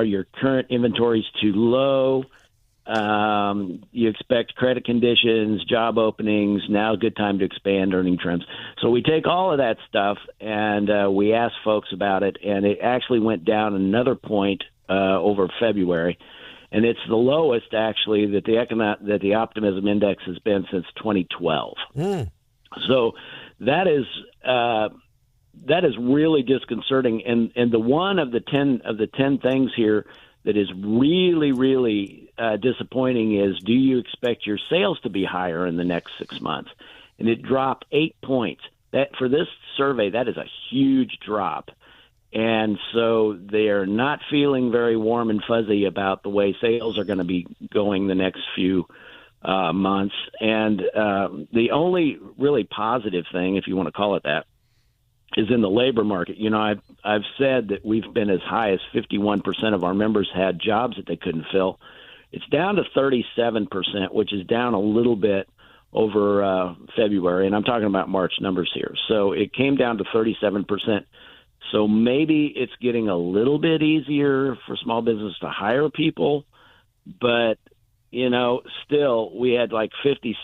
your current inventories too low? You expect credit conditions, job openings, now a good time to expand earning trends. So we take all of that stuff and we ask folks about it, and it actually went down another point over February, and it's the lowest actually that the optimism index has been since 2012. So that is really disconcerting, and the one of the 10 things here that is really, really disappointing is, do you expect your sales to be higher in the next 6 months? And it dropped 8 points. That for this survey, that is a huge drop. And so they are not feeling very warm and fuzzy about the way sales are going to be going the next few months. And the only really positive thing, if you want to call it that, is in the labor market. I've said that we've been as high as 51% of our members had jobs that they couldn't fill. It's down to 37%, which is down a little bit over February, and I'm talking about March numbers here. So it came down to 37%. So maybe it's getting a little bit easier for small business to hire people, but still we had like 56%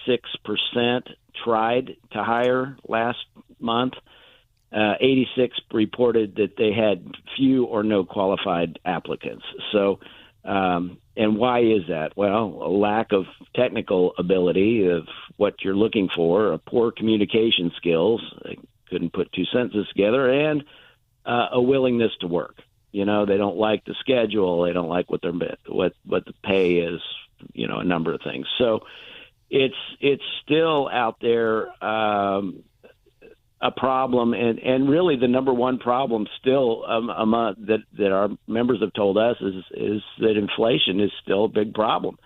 tried to hire last month. 86 reported that they had few or no qualified applicants. So, and why is that? Well, a lack of technical ability of what you're looking for, a poor communication skills, they couldn't put two sentences together, and a willingness to work. They don't like the schedule, they don't like what the pay is, a number of things. So it's still out there. A problem, and really the number one problem still that our members have told us is that inflation is still a big problem.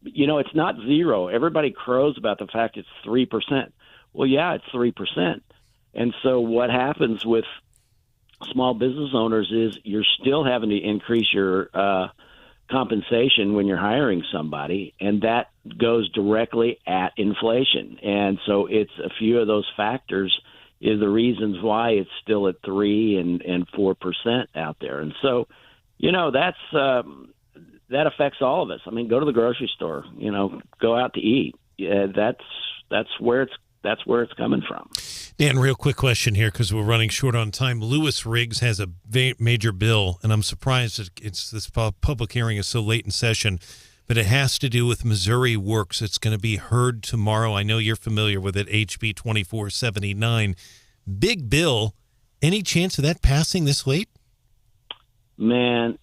It's not zero. Everybody crows about the fact it's 3%. Well, yeah, it's 3%. And so what happens with small business owners is you're still having to increase your compensation when you're hiring somebody, and that goes directly at inflation. And so it's a few of those factors is the reasons why it's still at 3 and 4% out there. And so, that's that affects all of us. I mean, go to the grocery store, go out to eat. Yeah, that's where it's coming from. Dan, real quick question here because we're running short on time. Lewis Riggs has a major bill, and I'm surprised that this public hearing is so late in session, but it has to do with Missouri Works. It's going to be heard tomorrow. I know you're familiar with it, HB 2479. Big bill. Any chance of that passing this late? Man,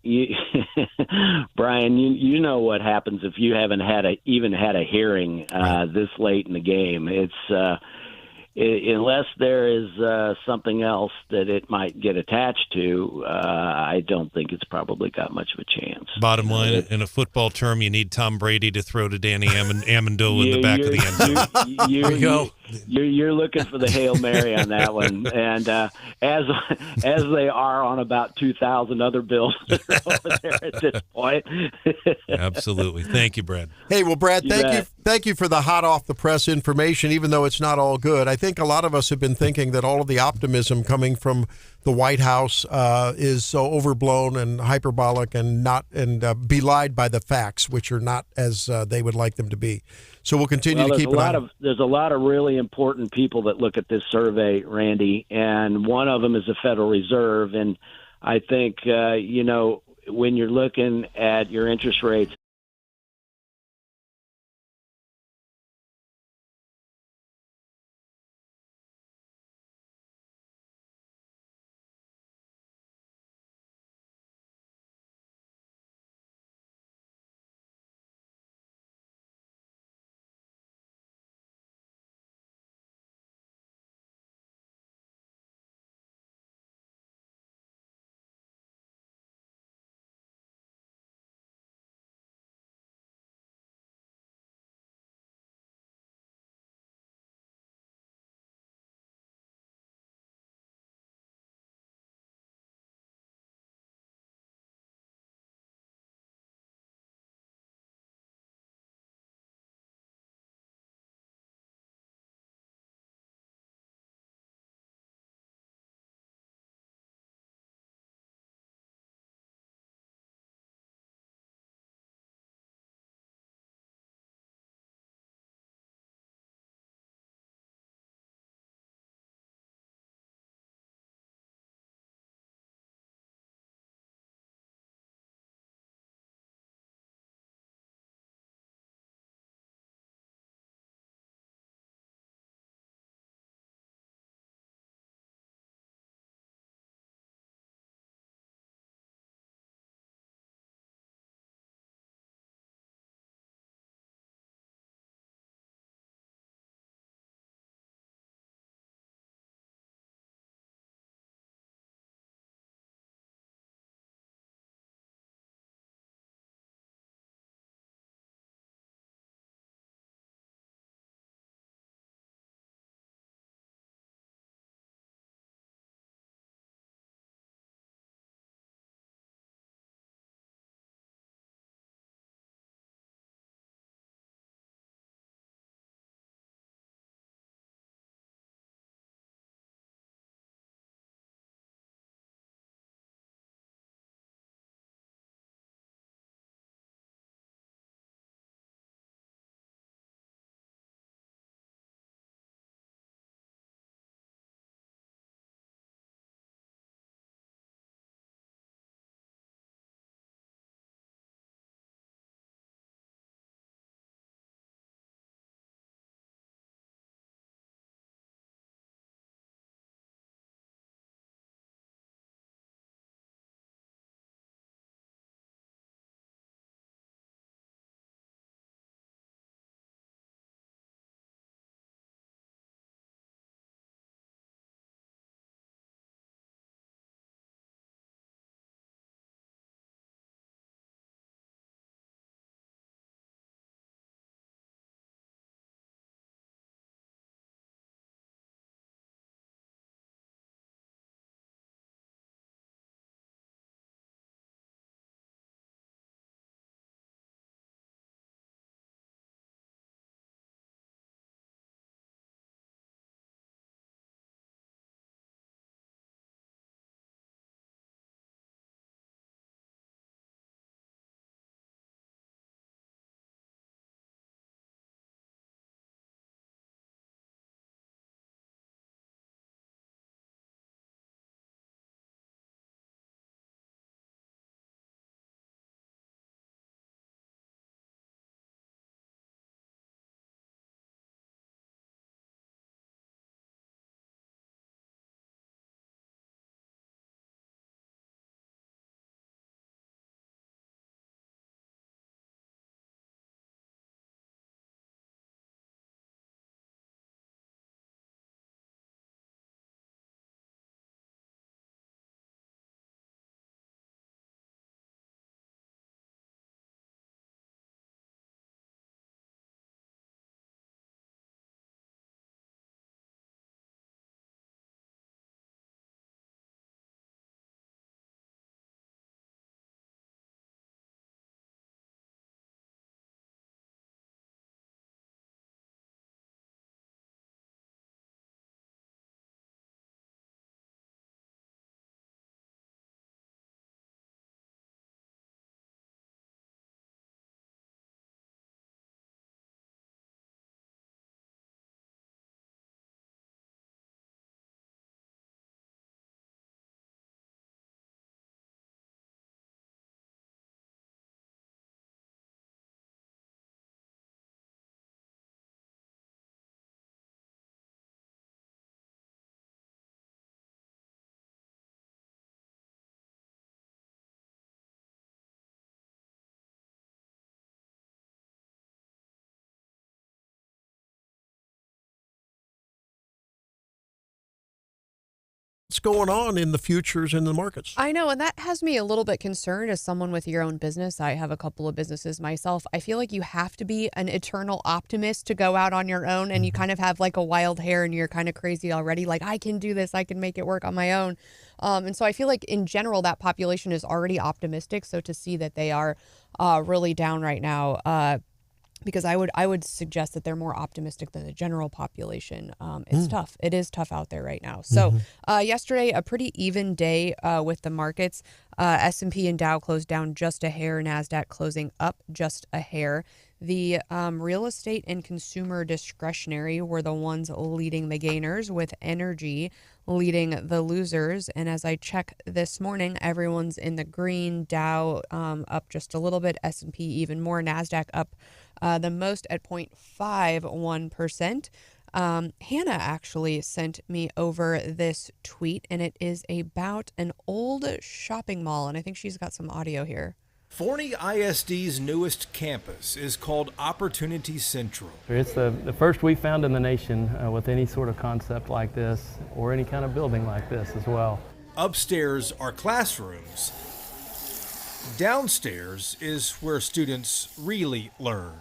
Brian, you know what happens if you haven't even had a hearing this late in the game. It's unless there is something else that it might get attached to, I don't think it's probably got much of a chance. Bottom line, in a football term, you need Tom Brady to throw to Danny Amendola in the back of the end zone. There you go. You're looking for the Hail Mary on that one, and as they are on about 2,000 other bills over there at this point. Absolutely. Thank you, Brad. Hey, well, Brad, thank you for the hot off the press information, even though it's not all good. I think a lot of us have been thinking that all of the optimism coming from the White House is so overblown and hyperbolic and belied by the facts, which are not as they would like them to be. So we'll continue to keep it on. There's a lot of really important people that look at this survey, Randy, and one of them is the Federal Reserve. And I think, when you're looking at your interest rates, what's going on in the futures in the markets. I know, and that has me a little bit concerned as someone with your own business. I have a couple of businesses myself. I feel like you have to be an eternal optimist to go out on your own, and you kind of have like a wild hair and you're kind of crazy already. Like, I can do this, I can make it work on my own. And so I feel like in general, that population is already optimistic. So to see that they are really down right now, because I would suggest that they're more optimistic than the general population. It's tough. It is tough out there right now. So yesterday, a pretty even day with the markets. S&P and Dow closed down just a hair. NASDAQ closing up just a hair. The real estate and consumer discretionary were the ones leading the gainers, with energy leading the losers. And as I check this morning, everyone's in the green. Dow up just a little bit, S&P even more, NASDAQ up the most at 0.51%. Hannah actually sent me over this tweet, and it is about an old shopping mall, and I think she's got some audio here. Forney ISD's newest campus is called Opportunity Central. It's the first we found in the nation with any sort of concept like this or any kind of building like this as well. Upstairs are classrooms. Downstairs is where students really learn.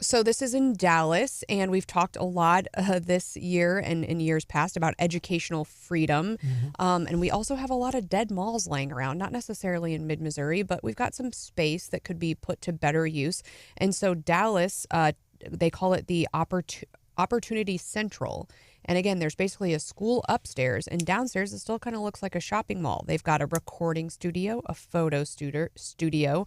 So this is in Dallas, and we've talked a lot this year and in years past about educational freedom. And we also have a lot of dead malls laying around, not necessarily in mid-Missouri, but we've got some space that could be put to better use. And so Dallas, they call it the Opportunity Central. And again, there's basically a school upstairs, and downstairs it still kind of looks like a shopping mall. They've got a recording studio, a photo studio,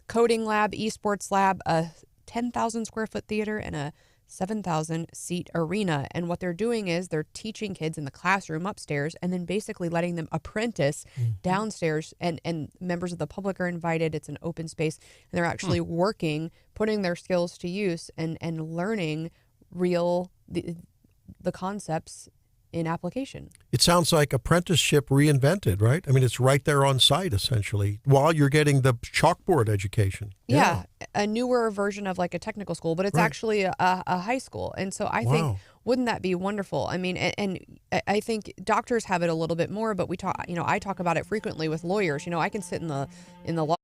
coding lab, esports lab, a 10,000 square foot theater, and a 7,000 seat arena. And what they're doing is they're teaching kids in the classroom upstairs and then basically letting them apprentice downstairs, and members of the public are invited. It's an open space, and they're actually working, putting their skills to use and learning the concepts in application. It sounds like apprenticeship reinvented, right? I mean, it's right there on site, essentially, while you're getting the chalkboard education. Yeah, a newer version of like a technical school, but it's actually a high school. And so I think, wouldn't that be wonderful? I mean, and I think doctors have it a little bit more, but we talk, I talk about it frequently with lawyers. I can sit in the law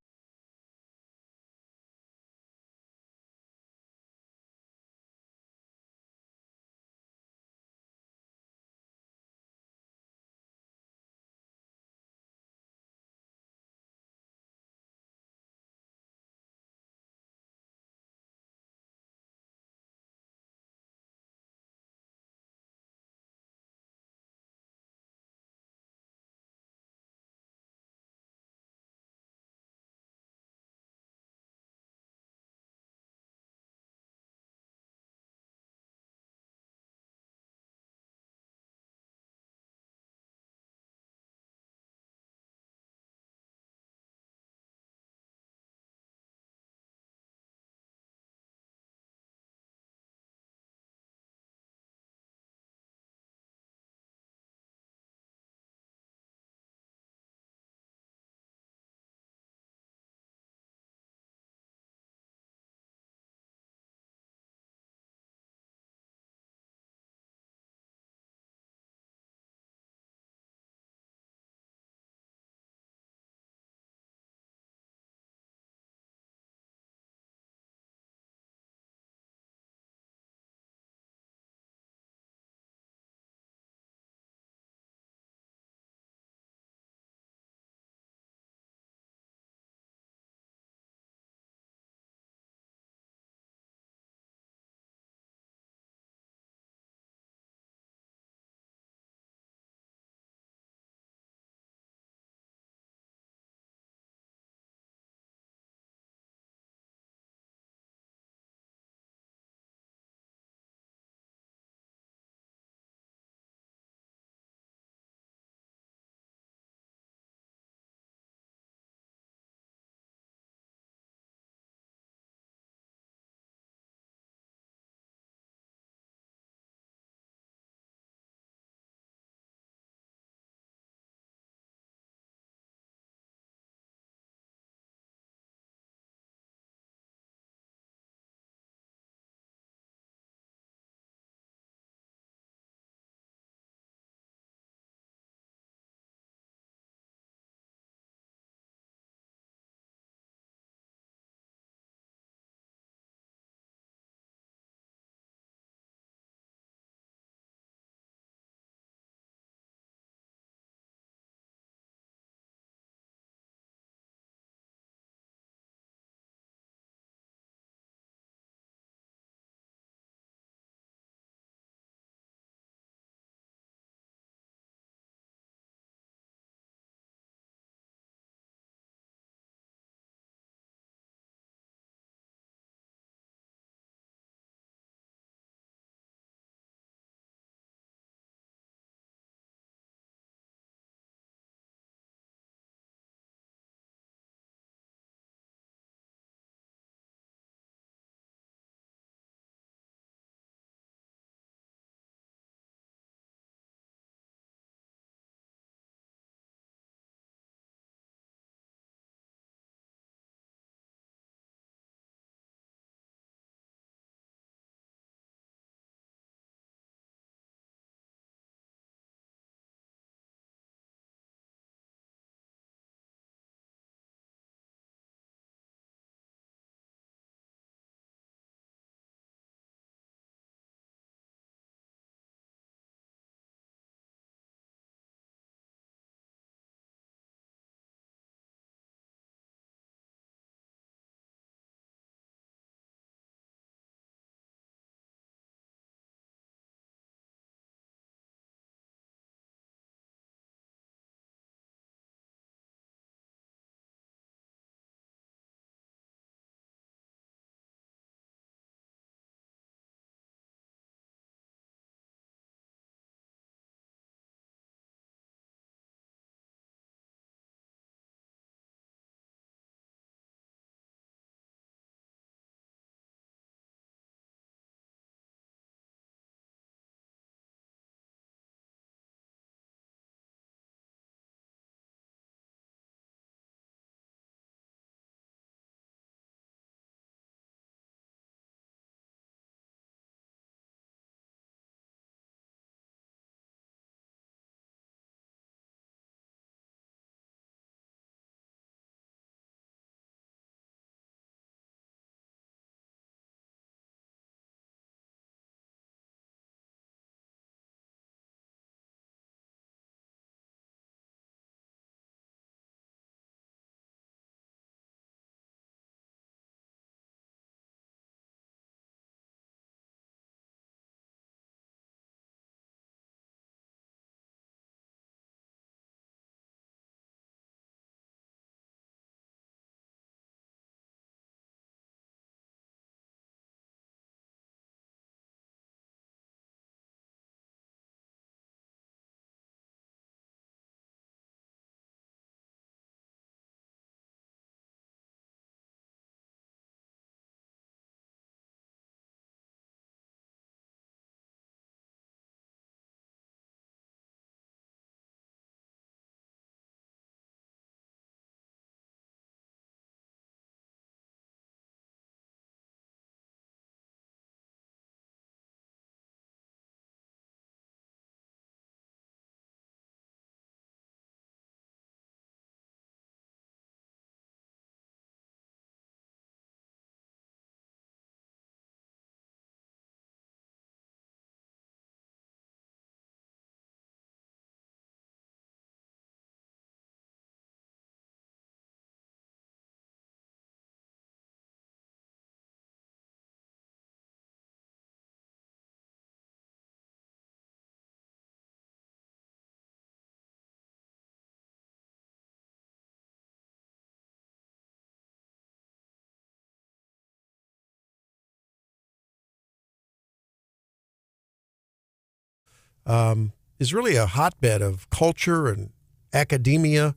is really a hotbed of culture and academia,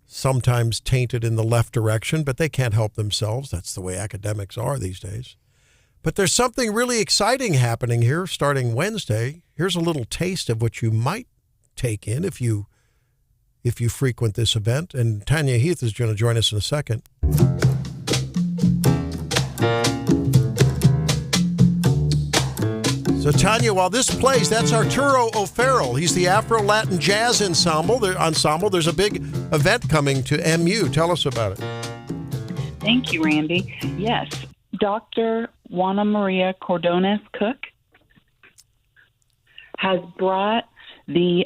sometimes tainted in the left direction, but they can't help themselves. That's the way academics are these days. But there's something really exciting happening here starting Wednesday. Here's a little taste of what you might take in if you frequent this event. And Tanya Heath is going to join us in a second. So, Tanya, while this plays, that's Arturo O'Farrell. He's the Afro-Latin Jazz Ensemble. There's a big event coming to MU. Tell us about it. Thank you, Randy. Yes, Dr. Juana Maria Cordones Cook has brought the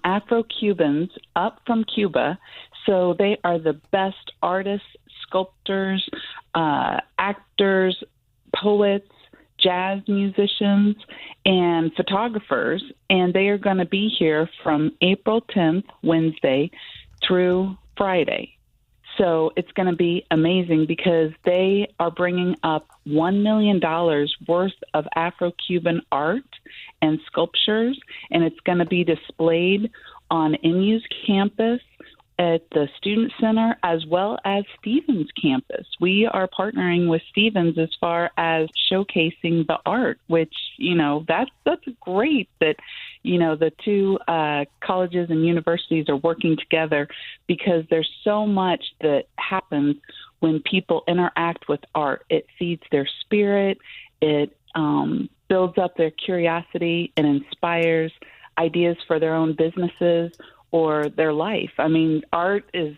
Afro-Cubans up from Cuba. So they are the best artists, sculptors, actors, poets, jazz musicians, and photographers, and they are going to be here from April 10th, Wednesday, through Friday. So it's going to be amazing because they are bringing up $1 million worth of Afro-Cuban art and sculptures, and it's going to be displayed on MU's campus at the Student Center as well as Stevens campus. We are partnering with Stevens as far as showcasing the art, which, that's great that, the two colleges and universities are working together because there's so much that happens when people interact with art. It feeds their spirit, it builds up their curiosity, and inspires ideas for their own businesses or their life. I mean, art is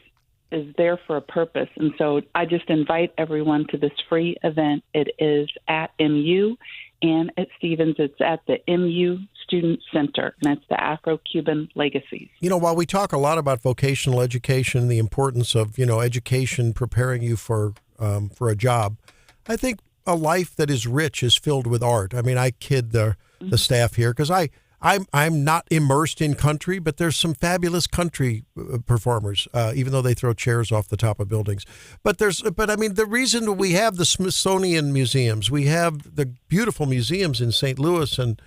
there for a purpose. And so I just invite everyone to this free event. It is at MU and at Stevens. It's at the MU Student Center, and that's the Afro-Cuban Legacies. While we talk a lot about vocational education, the importance of, education preparing you for a job, I think a life that is rich is filled with art. I mean, I kid the staff here because I'm not immersed in country, but there's some fabulous country performers, even though they throw chairs off the top of buildings. But I mean, the reason we have the Smithsonian museums, we have the beautiful museums in St. Louis, and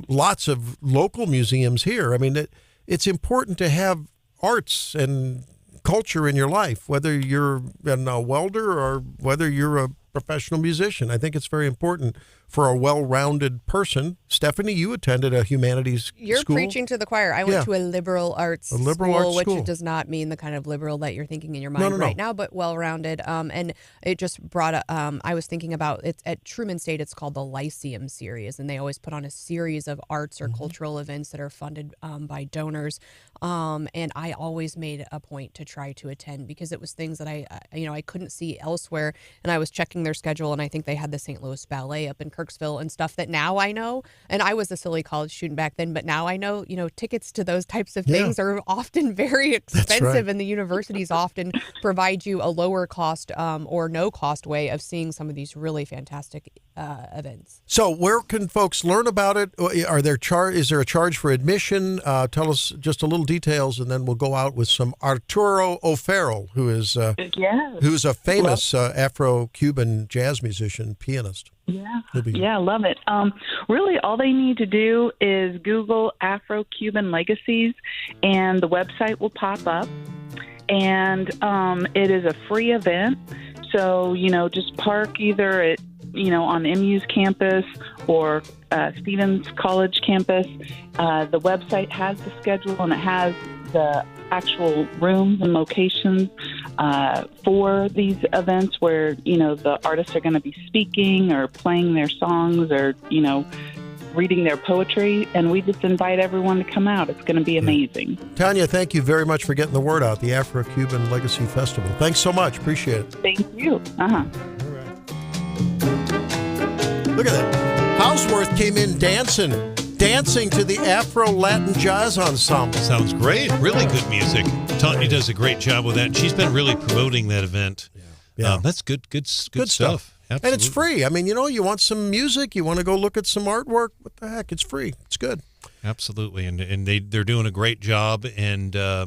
lots of local museums here. I mean, it's important to have arts and culture in your life, whether you're a welder or whether you're a professional musician. I think it's very important for a well-rounded person. Stephanie, you attended a humanities school. You're preaching to the choir. I went to a liberal arts school, which school. Does not mean the kind of liberal that you're thinking in your mind right now, but well-rounded. And it just brought up, I was thinking about, it's at Truman State, it's called the Lyceum Series, and they always put on a series of arts or cultural events that are funded by donors. And I always made a point to try to attend because it was things that I couldn't see elsewhere. And I was checking their schedule, and I think they had the St. Louis Ballet up in Kirksville and stuff that now I know. And I was a silly college student back then, but now I know, tickets to those types of things are often very expensive, right. And the universities often provide you a lower cost or no cost way of seeing some of these really fantastic events. So where can folks learn about it? Is there a charge for admission? Tell us just a little details, and then we'll go out with some Arturo O'Farrell, who's a famous Afro-Cuban jazz musician, pianist. Yeah, love it. Really, all they need to do is Google Afro-Cuban Legacies, and the website will pop up. And it is a free event. So, just park either at, on MU's campus or Stevens College campus. The website has the schedule, and it has the actual rooms and locations for these events where, the artists are going to be speaking or playing their songs or, reading their poetry. And we just invite everyone to come out. It's going to be amazing. Tanya, thank you very much for getting the word out, the Afro-Cuban Legacy Festival. Thanks so much. Appreciate it. Thank you. All right. Look at that. Hauswirth came in dancing to the Afro-Latin Jazz Ensemble. Sounds great. Really good music. Tanya does a great job with that. She's been really promoting that event. Yeah. That's good stuff. Absolutely. And it's free. I mean, you want some music, you want to go look at some artwork, what the heck? It's free. It's good. Absolutely, and they're doing a great job, and I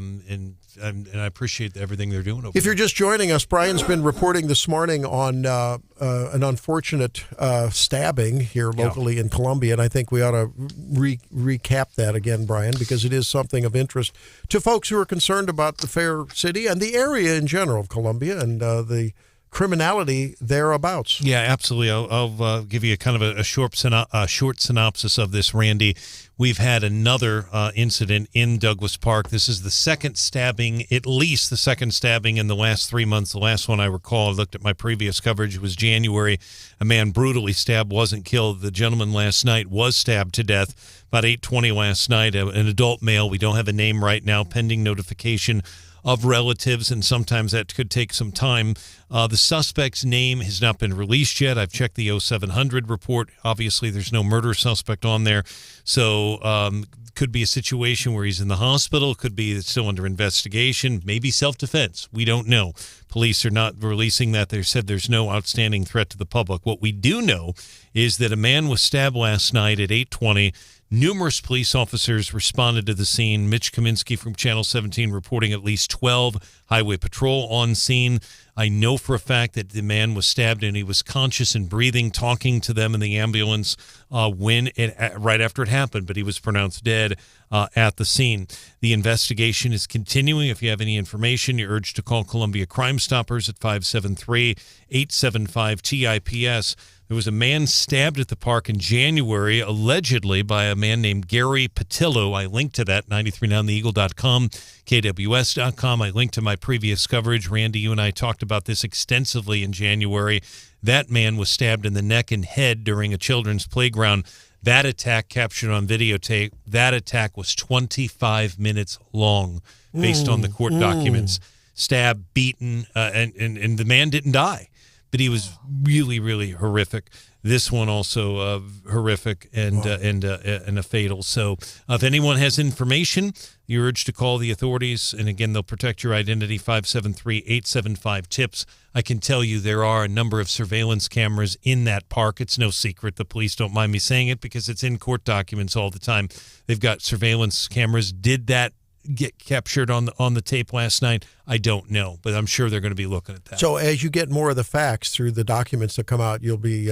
appreciate everything they're doing over If you're just joining us, Brian's been reporting this morning on an unfortunate stabbing here locally in Columbia, and I think we ought to recap that again, Brian, because it is something of interest to folks who are concerned about the fair city and the area in general of Columbia and the criminality thereabouts. Yeah, absolutely. I'll give you a kind of a short synopsis of this, Randy. We've had another incident in Douglas Park. This is the second stabbing, at least the second stabbing in the last 3 months. The last one I recall, I looked at my previous coverage, was January. A man brutally stabbed, wasn't killed. The gentleman last night was stabbed to death about 8:20 last night, an adult male. We don't have a name right now, pending notification of relatives, and sometimes that could take some time. The suspect's name has not been released yet. I've checked the 0700 report. Obviously, there's no murder suspect on there. So could be a situation where he's in the hospital. Could be it's still under investigation. Maybe self-defense. We don't know. Police are not releasing that. They said there's no outstanding threat to the public. What we do know is that a man was stabbed last night at 8:20. Numerous police officers responded to the scene. Mitch Kaminsky from Channel 17 reporting at least 12 highway patrol on scene. I know for a fact that the man was stabbed and he was conscious and breathing, talking to them in the ambulance right after it happened, but he was pronounced dead at the scene. The investigation is continuing. If you have any information, you're urged to call Columbia Crime Stoppers at 573-875-TIPS. There was a man stabbed at the park in January, allegedly by a man named Gary Patillo. I linked to that, 939theeagle.com, KWS.com. I linked to my previous coverage. Randy, you and I talked about this extensively in January. That man was stabbed in the neck and head during a children's playground. That attack captured on videotape, that attack was 25 minutes long based on the court documents. Stabbed, beaten, and the man didn't die. But he was really, really horrific. This one also horrific and a fatal. So if anyone has information, you're urged to call the authorities. And again, they'll protect your identity, 573-875-TIPS. I can tell you there are a number of surveillance cameras in that park. It's no secret. The police don't mind me saying it because it's in court documents all the time. They've got surveillance cameras. Did that get captured on the tape last night? I don't know, but I'm sure they're going to be looking at that. So as you get more of the facts through the documents that come out, you'll be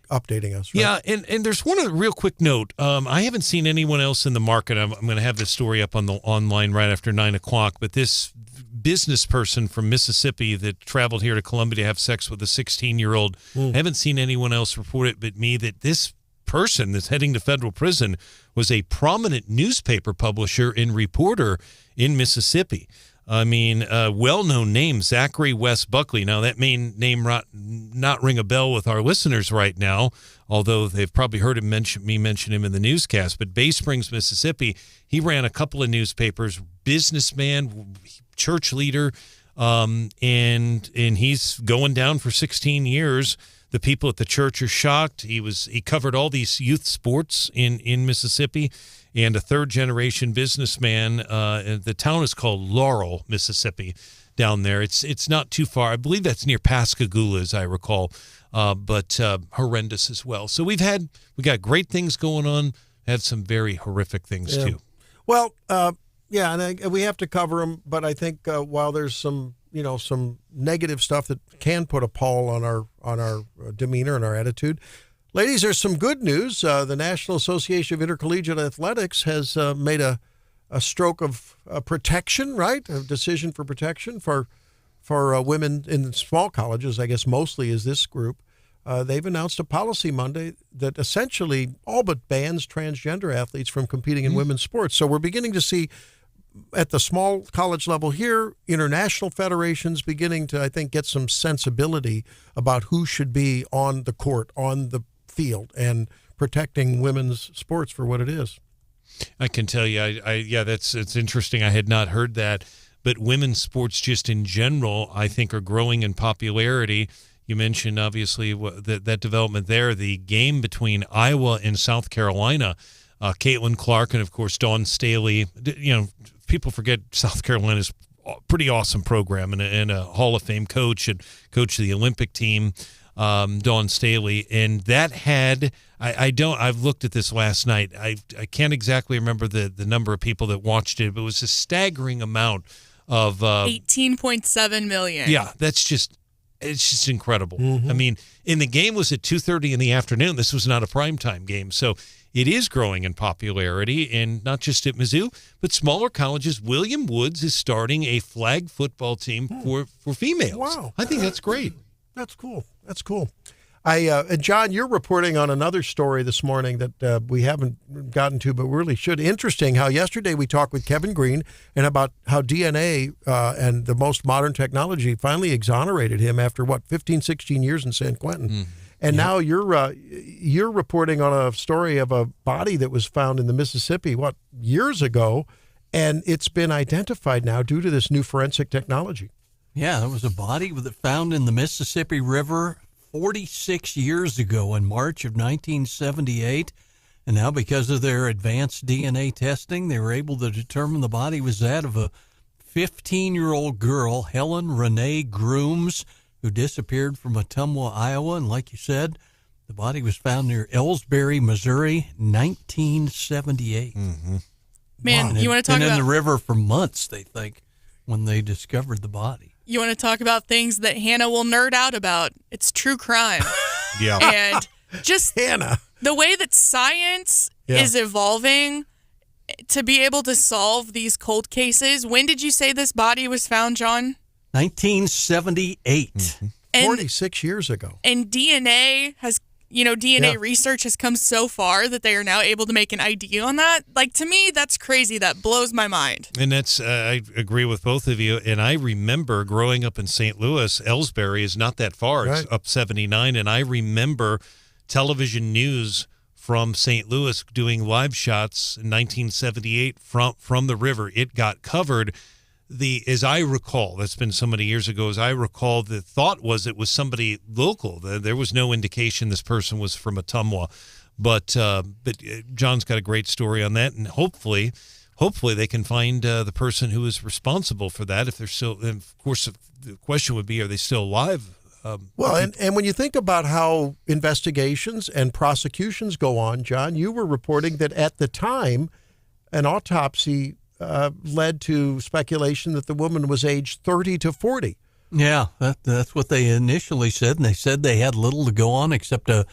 updating us, right? Yeah, and there's one other real quick note. I haven't seen anyone else in the market. I'm going to have this story up on the online right after 9 o'clock, but this business person from Mississippi that traveled here to Columbia to have sex with a 16-year-old, I haven't seen anyone else report it but me, that this person that's heading to federal prison was a prominent newspaper publisher and reporter in Mississippi. I mean, well-known name, Zachary West Buckley. Now, that may name not ring a bell with our listeners right now, although they've probably heard me mention him in the newscast. But Bay Springs, Mississippi, he ran a couple of newspapers, businessman, church leader, and he's going down for 16 years. The people at the church are shocked. He covered all these youth sports in Mississippi, and a third-generation businessman. The town is called Laurel, Mississippi, down there. It's not too far. I believe that's near Pascagoula, as I recall, but horrendous as well. So we got great things going on. Had some very horrific things too. Well, yeah, and we have to cover them. But I think while there's some negative stuff that can put a pall on our demeanor and our attitude. Ladies, there's some good news. The National Association of Intercollegiate Athletics has made a stroke of protection, right? A decision for protection for women in small colleges, I guess mostly is this group. They've announced a policy Monday that essentially all but bans transgender athletes from competing in women's sports. So we're beginning to see at the small college level here, international federations beginning to, I think, get some sensibility about who should be on the court, on the field, and protecting women's sports for what it is. I can tell you, it's interesting. I had not heard that, but women's sports just in general, I think, are growing in popularity. You mentioned, obviously, that development there, the game between Iowa and South Carolina, Caitlin Clark and, of course, Dawn Staley. People forget South Carolina's a pretty awesome program and a Hall of Fame coach and coach of the Olympic team. Dawn Staley, and that had I've looked at this last night. I can't exactly remember the number of people that watched it, but it was a staggering amount of 18.7 million. Yeah, it's just incredible. I mean, and the game was at 2:30 in the afternoon. This was not a primetime game, so it is growing in popularity, and not just at Mizzou, but smaller colleges. William Woods is starting a flag football team for females. Wow. I think that's great. That's cool. That's cool. John, you're reporting on another story this morning that we haven't gotten to, but really should. Interesting how yesterday we talked with Kevin Green and about how DNA and the most modern technology finally exonerated him after, 15, 16 years in San Quentin. And now you're reporting on a story of a body that was found in the Mississippi, years ago, and it's been identified now due to this new forensic technology. Yeah, there was a body found in the Mississippi River 46 years ago in March of 1978. And now because of their advanced DNA testing, they were able to determine the body was that of a 15-year-old girl, Helen Renee Grooms, who disappeared from Ottumwa, Iowa. And like you said, the body was found near Ellsbury, Missouri, 1978. Man, Wow. you want to talk been about in the river for months, they think, when they discovered the body. You want to talk about things that Hannah will nerd out about? It's true crime. Yeah. And just Hannah, the way that science is evolving to be able to solve these cold cases. When did you say this body was found, John? 1978. 46 years ago. And DNA has, research has come so far that they are now able to make an ID on that. Like, to me, that's crazy. That blows my mind. And that's, I agree with both of you. And I remember growing up in St. Louis, Ellsbury is not that far. Right. It's up 79. And I remember television news from St. Louis doing live shots in 1978 from the river. It got covered. As I recall, that's been so many years ago, as I recall, the thought was it was somebody local. There was no indication this person was from Ottumwa. But John's got a great story on that, and hopefully they can find the person who is responsible for that. If they're still, and of course, the question would be, are they still alive? And when you think about how investigations and prosecutions go on, John, you were reporting that at the time, an autopsy led to speculation that the woman was aged 30 to 40. Yeah, that's what they initially said, and they said they had little to go on except a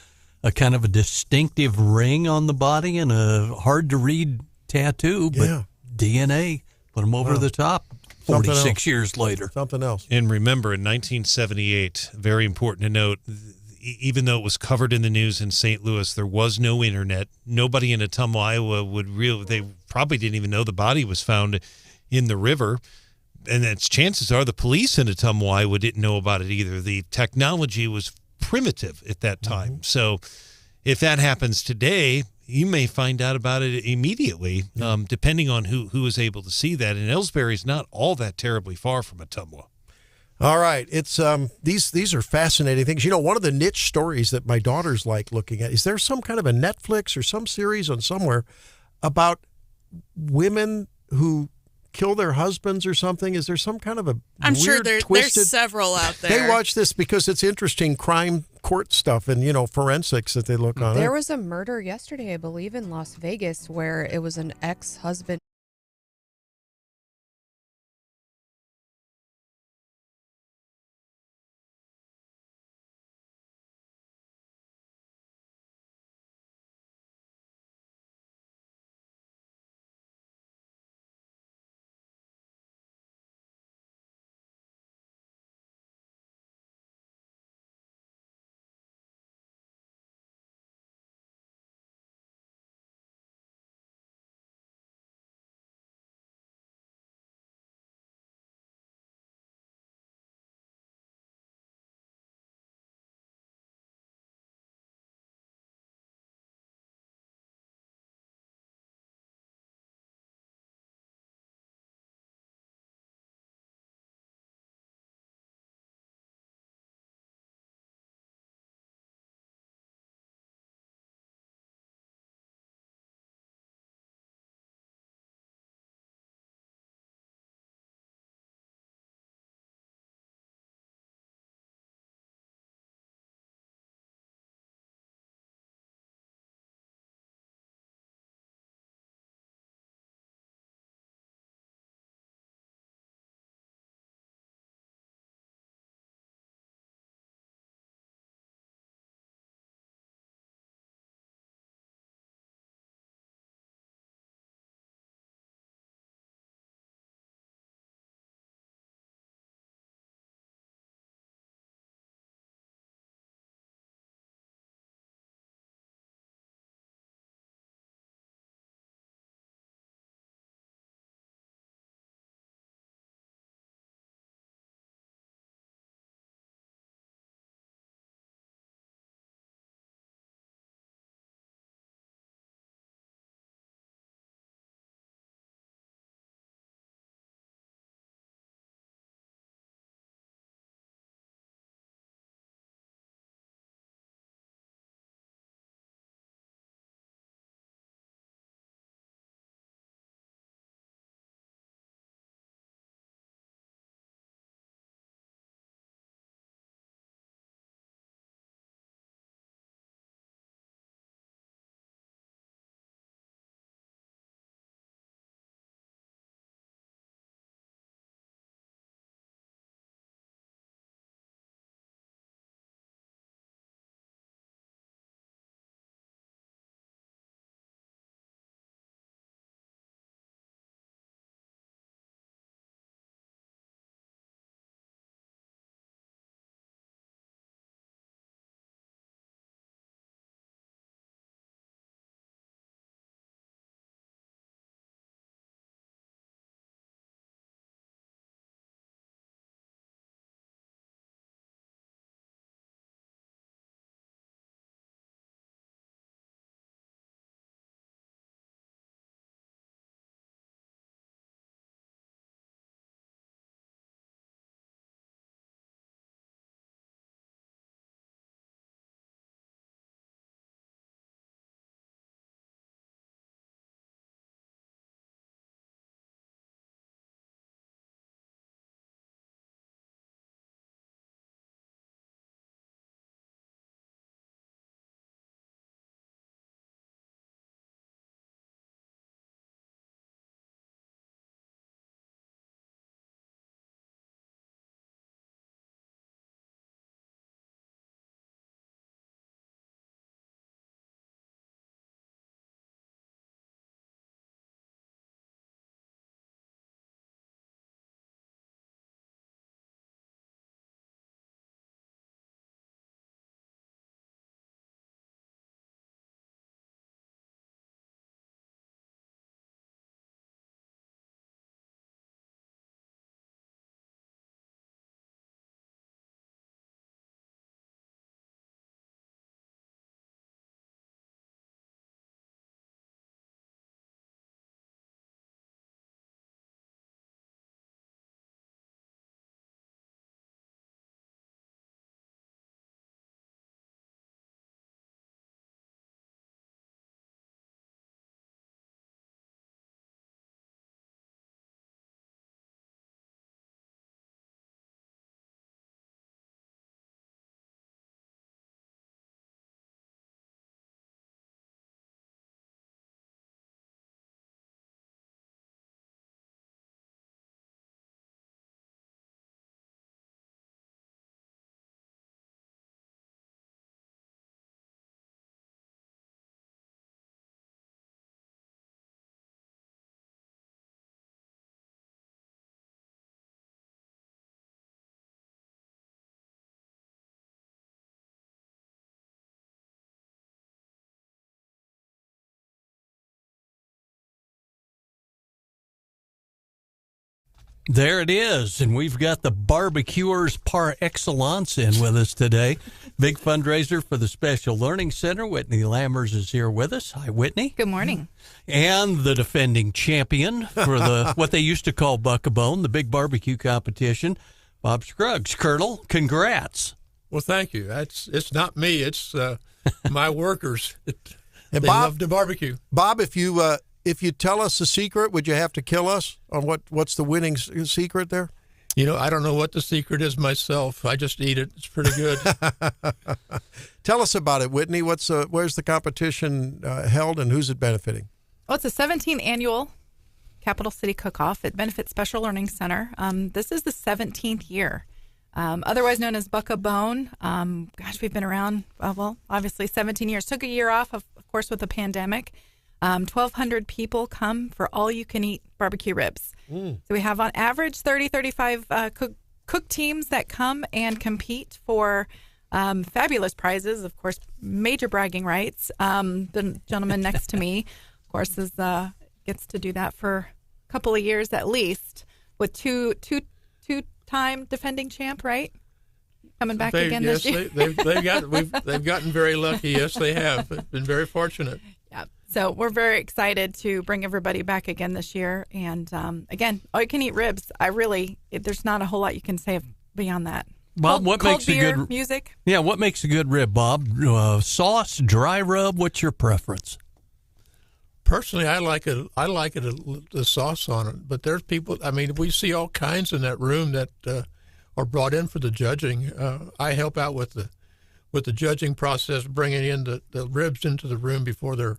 kind of a distinctive ring on the body and a hard-to-read tattoo, but DNA put them over the top 46 years later. Something else. And remember, in 1978, very important to note, even though it was covered in the news in St. Louis, there was no internet. Nobody in Ottumwa, Iowa they probably didn't even know the body was found in the river. And its chances are the police in Ottumwa, Iowa didn't know about it either. The technology was primitive at that time. So if that happens today, you may find out about it immediately, depending on who is able to see that. And Ellsbury is not all that terribly far from Ottumwa. All right, it's these are fascinating things. One of the niche stories that my daughters like looking at is there some kind of a Netflix or some series on somewhere about women who kill their husbands or something? Is there some kind of a I'm weird, sure there's twisted... several out there. They watch this because it's interesting crime court stuff and forensics that they look on. There was a murder yesterday, I believe, in Las Vegas where it was an ex-husband There it is, and we've got the barbecuers par excellence in with us today. Big fundraiser for the Special Learning Center. Whitney Lammers is here with us. Hi, Whitney. Good morning. And the defending champion for the what they used to call Buck-a-Bone, the big barbecue competition, Bob Scruggs. Colonel, congrats. Well, thank you. It's not me. It's my workers. And they love to barbecue. Bob, if you tell us the secret, would you have to kill us on what's the winning secret there? You know, I don't know what the secret is myself. I just eat it. It's pretty good. Tell us about it, Whitney. Where's the competition held, and who's it benefiting? Well, it's the 17th annual Capital City Cook-Off. It benefits Special Learning Center. This is the 17th year, otherwise known as Buck-a-Bone. Gosh, we've been around, obviously 17 years. Took a year off, of course, with the pandemic. 1,200 people come for all-you-can-eat barbecue ribs. So we have, on average, 35 cook teams that come and compete for fabulous prizes. Of course, major bragging rights. The gentleman next to me, of course, gets to do that for a couple of years at least, with two-time defending champ, right? Coming back again this year. They've gotten very lucky. Yes, they have. They've been very fortunate. Yeah. So we're very excited to bring everybody back again this year. And again, all you can eat ribs. There's not a whole lot you can say beyond that. Bob, what makes beer, a good music? Yeah, what makes a good rib, Bob? Sauce, dry rub. What's your preference? Personally, I like the sauce on it. But there's people. I mean, we see all kinds in that room that are brought in for the judging. I help out with the judging process, bringing in the ribs into the room before they're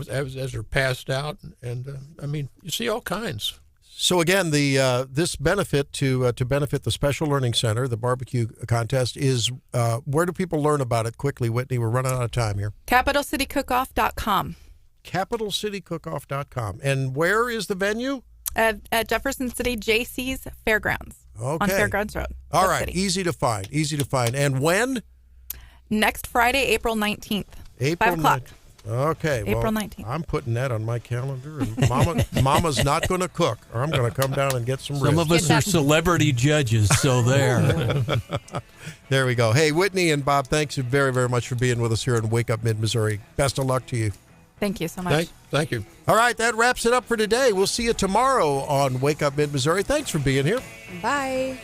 as they're passed out, and I mean, you see all kinds. So again, this benefit to benefit the Special Learning Center, the barbecue contest, is where do people learn about it quickly, Whitney? We're running out of time here. CapitalCityCookoff.com. CapitalCityCookoff.com. And where is the venue? At Jefferson City JC's Fairgrounds. Okay. On Fairgrounds Road. All right. City. Easy to find. And when? Next Friday, April 19th. April 5 o'clock. Okay. April 19th. I'm putting that on my calendar. And Mama's not going to cook, or I'm going to come down and get some ribs. Some of us are celebrity judges, so there. There we go. Hey, Whitney and Bob, thanks very, very much for being with us here in Wake Up Mid-Missouri. Best of luck to you. Thank you so much. Thank you. All right, that wraps it up for today. We'll see you tomorrow on Wake Up Mid-Missouri. Thanks for being here. Bye.